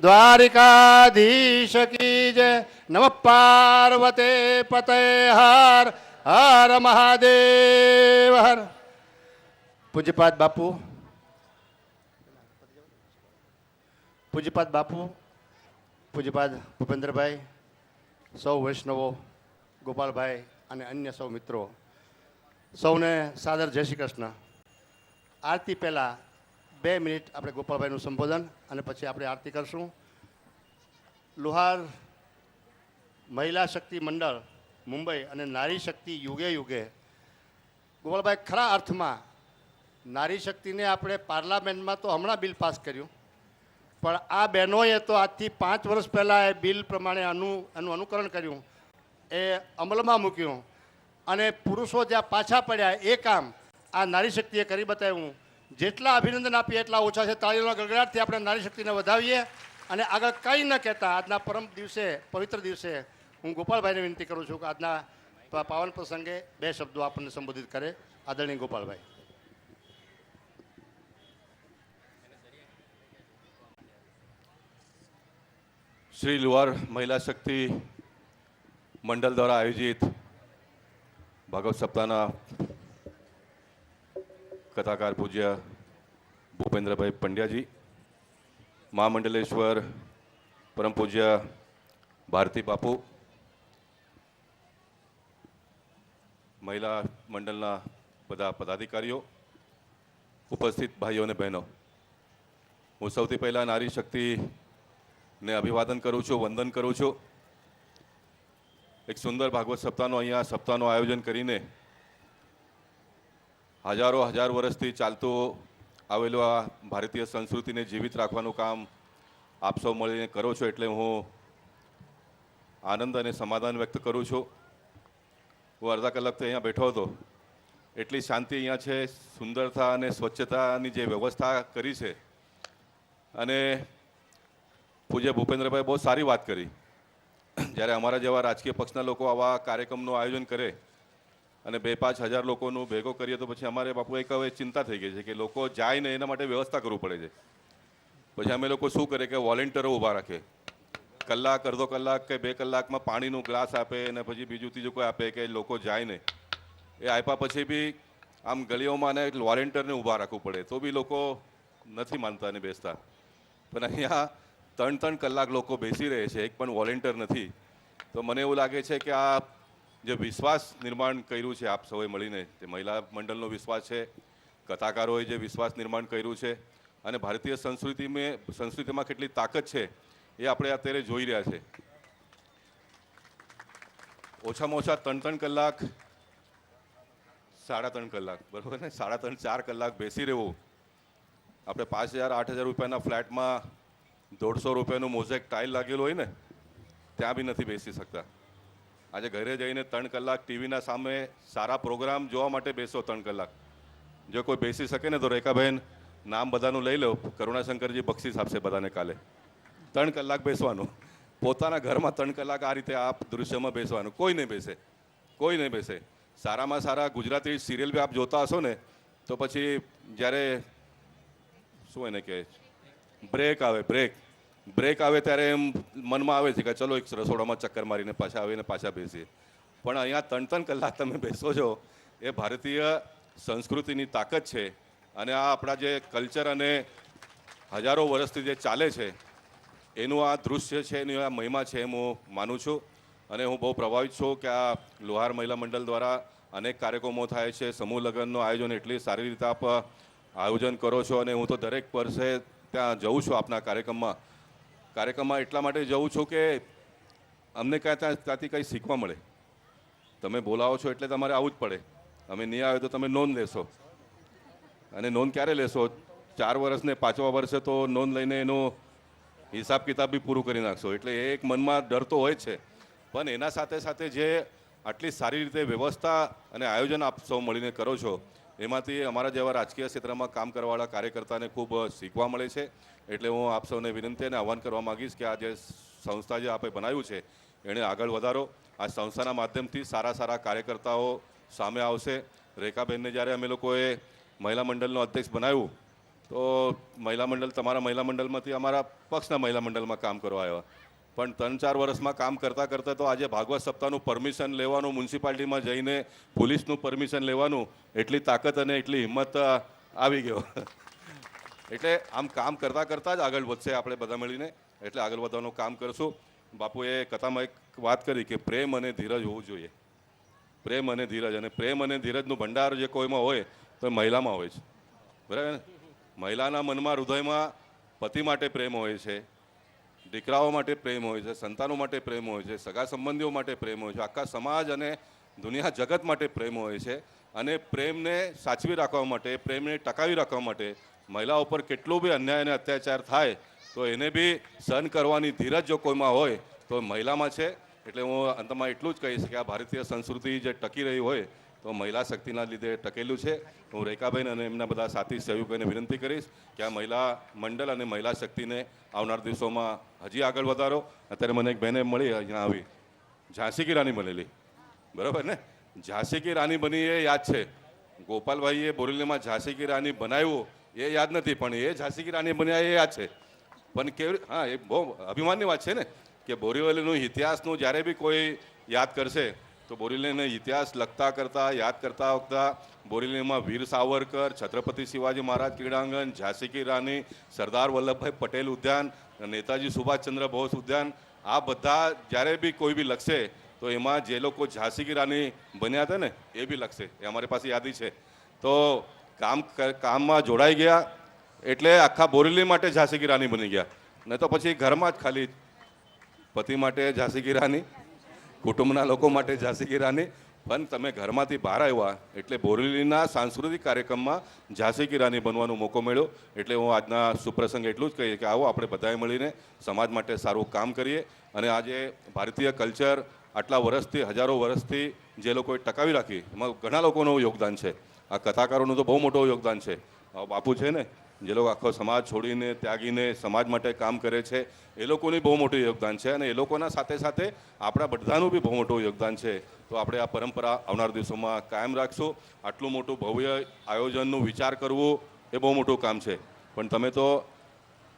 દ્વારિકાધીશ કી જય. નમઃ પાર્વતે પતે હર હર મહાદેવ હર. પૂજ્યપાદ બાપુ, પૂજ્યપાદ બાપુ, પૂજ્યપાદ ભૂપેન્દ્રભાઈ, સૌ વૈષ્ણવો, ગોપાલભાઈ અને અન્ય સૌ મિત્રો, સૌને સાદર જય શ્રી કૃષ્ણ. આરતી પહેલાં 2 મિનિટ આપણે ગોપાલભાઈનું સંબોધન અને પછી આપણે આરતી કરશું. લુહાર મહિલા શક્તિ મંડળ મુંબઈ અને નારી શક્તિ યુગે યુગે, ગોપાલભાઈ ખરા અર્થમાં નારી શક્તિને આપણે પાર્લામેન્ટમાં તો હમણાં બિલ પાસ કર્યું, પણ આ બહેનોએ તો આજથી 5 વર્ષ પહેલાં એ બિલ પ્રમાણે એનું અનુકરણ કર્યું, એ અમલમાં મૂક્યું અને પુરુષો જ્યાં પાછા પડ્યા એ કામ આ નારી શક્તિએ કરી બતાવ્યું. જેટલા અભિનંદન આપીએ એટલા ઓછા છે. તાળીઓના ગડગડાટથી આપણે નારી શક્તિને વધાવીએ અને આગળ કંઈ ન કહેતા આજના પરમ દિવસે, પવિત્ર દિવસે હું ગોપાલભાઈને વિનંતી કરું છું કે આજના પાવન પ્રસંગે 2 શબ્દો આપણને સંબોધિત કરે. આદરણીય ગોપાલભાઈ. શ્રી લુહાર મહિલા શક્તિ મંડળ દ્વારા આયોજિત ભાગવત સપ્તાહના કથાકાર પૂજ્ય ભૂપેન્દ્રભાઈ પંડ્યાજી, મહામંડલેશ્વર પરમ પૂજ્ય ભારતી બાપુ, મહિલા મંડળના બધા પદાધિકારીઓ, ઉપસ્થિત ભાઈઓ અને બહેનો, હું સૌથી પહેલાં નારી શક્તિને અભિવાદન કરું છું, વંદન કરું છું. એક સુંદર ભાગવત સપ્તાહનું અહીંયા સપ્તાહનું આયોજન કરીને હજાર વર્ષથી ચાલતું આવેલું આ ભારતીય સંસ્કૃતિને જીવિત રાખવાનું કામ આપ સૌ મળીને કરો છો, એટલે હું આનંદ અને સમાધાન વ્યક્ત કરું છું. હું અડધા કલાકથી અહીંયા બેઠો હતો, એટલી શાંતિ અહીંયા છે, સુંદરતા અને સ્વચ્છતાની જે વ્યવસ્થા કરી છે. અને પૂજ્ય ભૂપેન્દ્રભાઈ બહુ સારી વાત કરી. જ્યારે અમારા જેવા રાજકીય પક્ષના લોકો આવા કાર્યક્રમનું આયોજન કરે અને 2-5 હજાર લોકોનું ભેગો કરીએ તો પછી અમારે બાપુ એક હવે ચિંતા થઈ ગઈ છે કે લોકો જાય ને એના માટે વ્યવસ્થા કરવું પડે છે. પછી અમે લોકો શું કરીએ કે વોલેન્ટિયરો ઊભા રાખે, કલાક, અડધો કલાક કે 2 કલાકમાં પાણીનું ગ્લાસ આપે અને પછી બીજું ત્રીજું કોઈ આપે કે લોકો જાય ને. એ આપ્યા પછી બી આમ ગલીઓમાં ને વોલેન્ટિયરને ઊભા રાખવું પડે તો બી લોકો નથી માનતા અને બેસતા. પણ અહીંયા 3 કલાક લોકો બેસી રહે છે, એક પણ વોલેન્ટિયર નથી. તો મને એવું લાગે છે કે આ જે વિશ્વાસ નિર્માણ કર્યું છે આપ સૌએ મળીને, તે મહિલા મંડળનો વિશ્વાસ છે, કથાકારોએ જે વિશ્વાસ નિર્માણ કર્યું છે અને ભારતીય સંસ્કૃતિમાં કેટલી તાકાત છે એ આપણે અત્યારે જોઈ રહ્યા છે. ઓછામાં ઓછા 3 કલાક, 3.5 કલાક, બરાબર ને, 3.5-4 કલાક બેસી રહેવું. આપણે 5,000-8,000 રૂપિયાના ફ્લેટમાં 150 રૂપિયાનું મોઝેક ટાઇલ લાગેલું હોય ને, ત્યાં બી નથી બેસી શકતા. આજે ઘરે જઈને 3 કલાક ટીવીના સામે સારા પ્રોગ્રામ જોવા માટે બેસો 3 કલાક. જો કોઈ બેસી શકે ને તો રેખાબેન નામ બધાનું લઈ લો, કરુણાશંકરજી બક્ષીસ આપશે બધાને કાલે. 3 કલાક બેસવાનું, પોતાના ઘરમાં 3 કલાક આ રીતે આપ દૃશ્યમાં બેસવાનું. કોઈ નહીં બેસે, કોઈ નહીં બેસે. સારામાં સારા ગુજરાતી સિરિયલ બી આપ જોતા હશો ને તો પછી જ્યારે શું એને કહે બ્રેક આવે ત્યારે એમ મનમાં આવે છે કે ચલો એક રસોડામાં ચક્કર મારીને પાછા આવીને પાછા બેસીએ. પણ અહીંયા 3 કલાક તમે બેસો છો, એ ભારતીય સંસ્કૃતિની તાકાત છે. અને આ આપણા જે કલ્ચર અને હજારો વર્ષથી જે ચાલે છે એનું આ દૃશ્ય છે, એની આ મહિમા છે એમ હું માનું છું. અને હું બહુ પ્રભાવિત છું કે આ લુહાર મહિલા મંડળ દ્વારા અનેક કાર્યક્રમો થાય છે. સમૂહ લગ્નનું આયોજન એટલી સારી રીતે આપ આયોજન કરો છો અને હું તો દરેક વર્ષે ત્યાં જઉં છું આપના કાર્યક્રમમાં એટલા માટે જઉં છું કે અમને ત્યાંથી કંઈ શીખવા મળે. તમે બોલાવો છો એટલે તમારે આવવું જ પડે. અમે નહીં આવે તો તમે નોંધ લેશો, અને નોંધ ક્યારે લેશો? 4 વર્ષ ને 5મા વર્ષે તો નોંધ લઈને એનો હિસાબ કિતાબ બી પૂરું કરી નાખશો. એટલે એ એક મનમાં ડર તો હોય જ છે. પણ એના સાથે સાથે જે આટલી સારી રીતે વ્યવસ્થા અને આયોજન આપ સૌ મળીને કરો છો, એમાંથી અમારા જેવા રાજકીય ક્ષેત્રમાં કામ કરવાવાળા કાર્યકર્તાને ખૂબ શીખવા મળે છે. એટલે હું આપ સૌને વિનંતી અને આહ્વાન કરવા માગીશ કે આ જે સંસ્થા જે આપણે બનાવ્યું છે એણે આગળ વધારો. આ સંસ્થાના માધ્યમથી સારા કાર્યકર્તાઓ સામે આવશે. રેખાબેનને જ્યારે અમે લોકોએ મહિલા મંડળનો અધ્યક્ષ બનાવ્યું તો મહિલા મંડળ, તમારા મહિલા મંડળમાંથી અમારા પક્ષના મહિલા મંડળમાં કામ કરવા આવ્યા. પણ 3-4 વર્ષમાં કામ કરતાં કરતાં તો આજે ભાગવત સપ્તાહનું પરમિશન લેવાનું, મ્યુનિસિપાલિટીમાં જઈને પોલીસનું પરમિશન લેવાનું, એટલી તાકાત અને એટલી હિંમત આવી ગયો. એટલે આમ કામ કરતાં કરતાં જ આગળ વધશે આપણે બધા મળીને, એટલે આગળ વધવાનું કામ કરશું. બાપુએ કથામાં એક વાત કરી કે પ્રેમ અને ધીરજ હોવું જોઈએ. પ્રેમ અને ધીરજ, અને પ્રેમ અને ધીરજનું ભંડાર જે કોઈમાં હોય તો એ મહિલામાં હોય છે, બરાબર ને? મહિલાના મનમાં, હૃદયમાં પતિ માટે પ્રેમ હોય છે, દીકરાઓ માટે પ્રેમ હોય છે, સંતાનો માટે પ્રેમ હોય છે, સગા સંબંધીઓ માટે પ્રેમ હોય છે, આખા સમાજ અને દુનિયા જગત માટે પ્રેમ હોય છે. અને પ્રેમને સાચવી રાખવા માટે, પ્રેમને ટકાવી રાખવા માટે મહિલાઓ પર કેટલો બી અન્યાય અને અત્યાચાર થાય તો એને બી સહન કરવાની ધીરજ જો કોઈમાં હોય તો મહિલામાં છે. એટલે હું અંતમાં એટલું જ કહીશ કે આ ભારતીય સંસ્કૃતિ જે ટકી રહી હોય તો મહિલા શક્તિના લીધે ટકેલું છે. હું રેખાબેન અને એમના બધા સાથી સહયોગીઓને વિનંતી કરીશ કે આ મહિલા મંડળ અને મહિલા શક્તિને આવનાર દિવસોમાં હજી આગળ વધારો. અત્યારે મને એક બહેને મળી, અહીંયા આવી, ઝાંસી કી રાની બનેલી, બરાબર ને? ઝાંસી કી રાની બની એ યાદ છે. ગોપાલભાઈએ બોરેલીમાં ઝાંસી કી રાની બનાવ્યું એ યાદ નથી, પણ એ ઝાંસી કી રાની બન્યા એ યાદ છે. પણ કેવી, હા, એ બહુ અભિમાનની વાત છે ને કે બોરીવલીનું ઇતિહાસનું જ્યારે બી કોઈ યાદ કરશે તો બોરીવલીનો ઇતિહાસ લખતા કરતાં, યાદ કરતા વખતા બોરીવલીમાં વીર સાવરકર, છત્રપતિ શિવાજી મહારાજ ક્રીડાંગણ, ઝાંસી કી રાની, સરદાર વલ્લભભાઈ પટેલ ઉદ્યાન, નેતાજી સુભાષચંદ્ર બોઝ ઉદ્યાન, આ બધા જ્યારે બી કોઈ બી લખશે તો એમાં જે લોકો ઝાંસી કી રાની બન્યા હતા ને એ બી લખશે. એ અમારી પાસે યાદી છે. તો કામમાં જોડાઈ ગયા એટલે આખા બોરેલી માટે ઝાંસી કી રાની બની ગયા. નહીં તો પછી ઘરમાં જ ખાલી પતિ માટે ઝાંસી કી રાની, કુટુંબના લોકો માટે ઝાંસી કી રાની. પણ તમે ઘરમાંથી બહાર આવ્યા એટલે બોરેલીના સાંસ્કૃતિક કાર્યક્રમમાં ઝાંસી કી રાની બનવાનો મોકો મળ્યો. એટલે હું આજના સુપ્રસંગ એટલું જ કહીએ કે આવો આપણે બધાએ મળીને સમાજ માટે સારું કામ કરીએ. અને આજે ભારતીય કલ્ચર આટલા વર્ષથી, હજારો વર્ષથી જે લોકોએ ટકાવી રાખી એમાં ઘણા લોકોનું યોગદાન છે. આ કથાકારોનું તો બહુ મોટું યોગદાન છે. બાપુ છે ને, જે લોકો આખો સમાજ છોડીને, ત્યાગીને સમાજ માટે કામ કરે છે, એ લોકોની બહુ મોટું યોગદાન છે. અને એ લોકોના સાથે સાથે આપણા બધાનું બી બહુ મોટું યોગદાન છે. તો આપણે આ પરંપરા આવનાર દિવસોમાં કાયમ રાખશું. આટલું મોટું ભવ્ય આયોજનનું વિચાર કરવું એ બહુ મોટું કામ છે, પણ તમે તો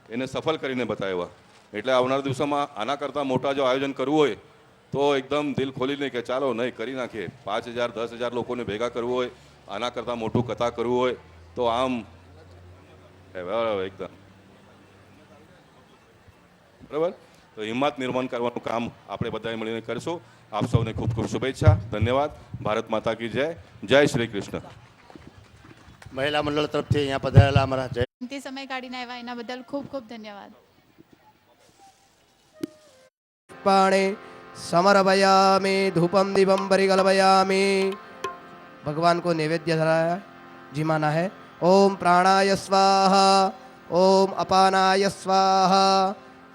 એને સફળ કરીને બતાવ્યા. એટલે આવનાર દિવસોમાં આના કરતાં મોટા જો આયોજન કરવું હોય તો એકદમ દિલ ખોલીને કે ચાલો નહીં કરી નાખીએ. 5,000 10,000 લોકોને ભેગા કરવું હોય, આના કરતાં મોટું કથા કરવું હોય તો આમ એકદમ બરાબર. તો હિંમત નિર્માણ કરવાનું કામ આપણે બધાએ મળીને કરશું. આપ સૌને ખૂબ ખૂબ શુભેચ્છા. ધન્યવાદ. ભારત માતા કી જય. જય શ્રી કૃષ્ણ. મહિલા મંડળ તરફથી અહીંયા પધારેલા અમારા જય કિંમતી સમય કાઢીને આવ્યા એના બદલ ખૂબ ખૂબ ધન્યવાદ. पाणे समर्पयामि धूपम दीपम परिकल्पयामि. भगवान को नैवेद्य धराया जिमाना है. ओम प्राणाय स्वाहा, ओम अपानाय स्वाहा,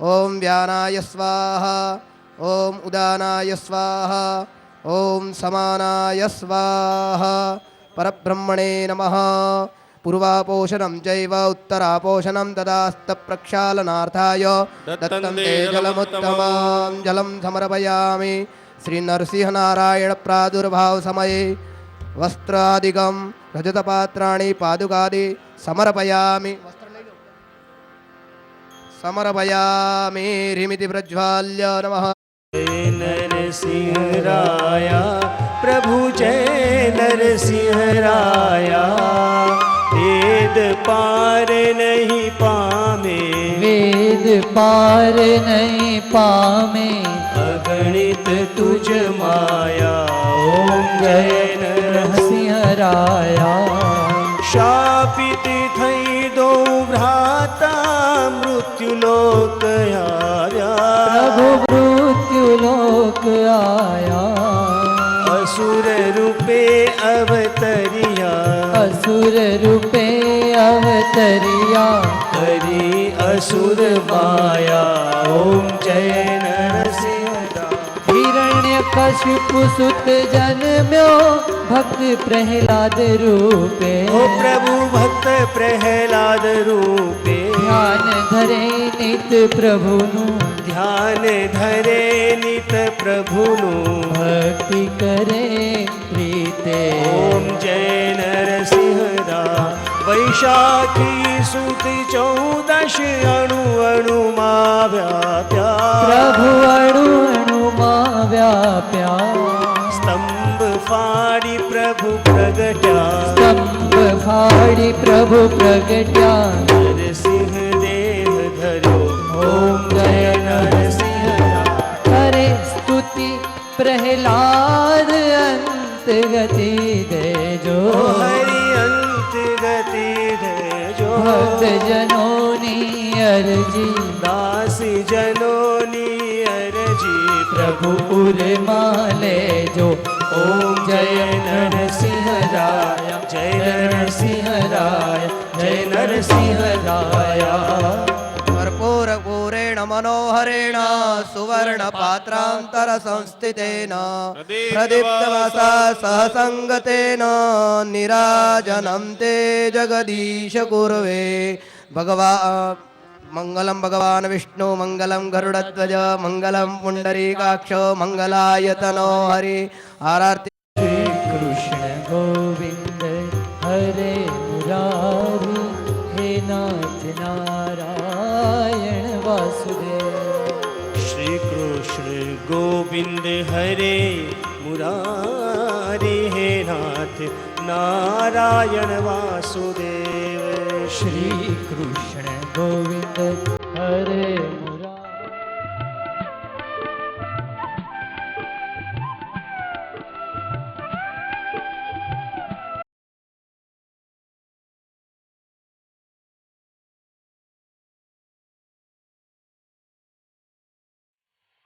ओम व्यानाय स्वाहा, ओम उदानाय स्वाहा, ओम समानाय स्वाहा. परब्रह्मणे नमः. पूर्वापोषणं चैव उत्तरापोषणं तदास्त प्रक्षालनार्थाय दत्तं ते जलमुत्तमं जलं समर्पयामि. श्री नरसिंहनारायण प्रादुर्भाव समये वस्त्रादिकं रजतपात्राणि पादुकादि समर्पयामि. समर्पयामि. ह्रीमिति प्रज्वाल्य नमः. नरसिंह राया प्रभु जय नरसिंह राया. वेद पार नहीं पामे, वेद पार नहीं पामे, अगणित तुझ माया. ओम जय नरसिंह राया. शापित थई दो भ्राता मृत्यु लोक आया. प्रभु मृत्यु लोक आया. असुर रूपे अवतरिया, असुर रूपे अवतरिया. हरि असुर माया. ओम जय नरसिंह राया. हिरण्यकशिपु सुत जन्म्यो भक्त प्रहलाद रूपे. ओ प्रभु भक्त प्रहलाद रूपे. ध्यान धरे नित प्रभुनु, ध्यान धरे नित प्रभुनु. भक्ति करे प्रीते. ओम जय नरसिंह राया. वैष्णव સાખી સુતી 14 અણુ અણુમાં વ્યાપ્યા પ્રભુ અણુ અણુમાં વ્યાપ્યા સ્તંભ ફાડી પ્રભુ પ્રગટ્યા સ્તંભ ફાડી પ્રભુ પ્રગટ્યા નરસિંહ દેહ ધર્યો ઓમ જય નરસિંહ હરે સ્તુતિ પ્રહલાદ અંત ગતિ દેજો હરિ અંત ગતિ દેજો ભક્ત જનોની અરજી દાસી જનોની અરજી પ્રભુ ઉરમાં લેજો ઓમ જય નરસિંહ રાય જય નરસિંહ રાય જય નરસિંહ રાય कर्पूरपूरेण मनोहरेण सुवर्णपात्रान्तर संस्थितेन प्रदीप्तवसा सहसङ्गतेन निराजनं ते जगदीश कुर्वे मङ्गलं भगवान् विष्णु मङ्गलं गरुडध्वज मङ्गलं पुण्डरीकाक्ष मङ्गलायतनो हरि आरार्ति श्री कृष्ण गोविंद हरे मुरारी हे नाथ नारायण वासुदेव श्री कृष्ण गोविंद हरे मुरारी हे नाथ नारायण वासुदेव श्री कृष्ण गोविंद हरे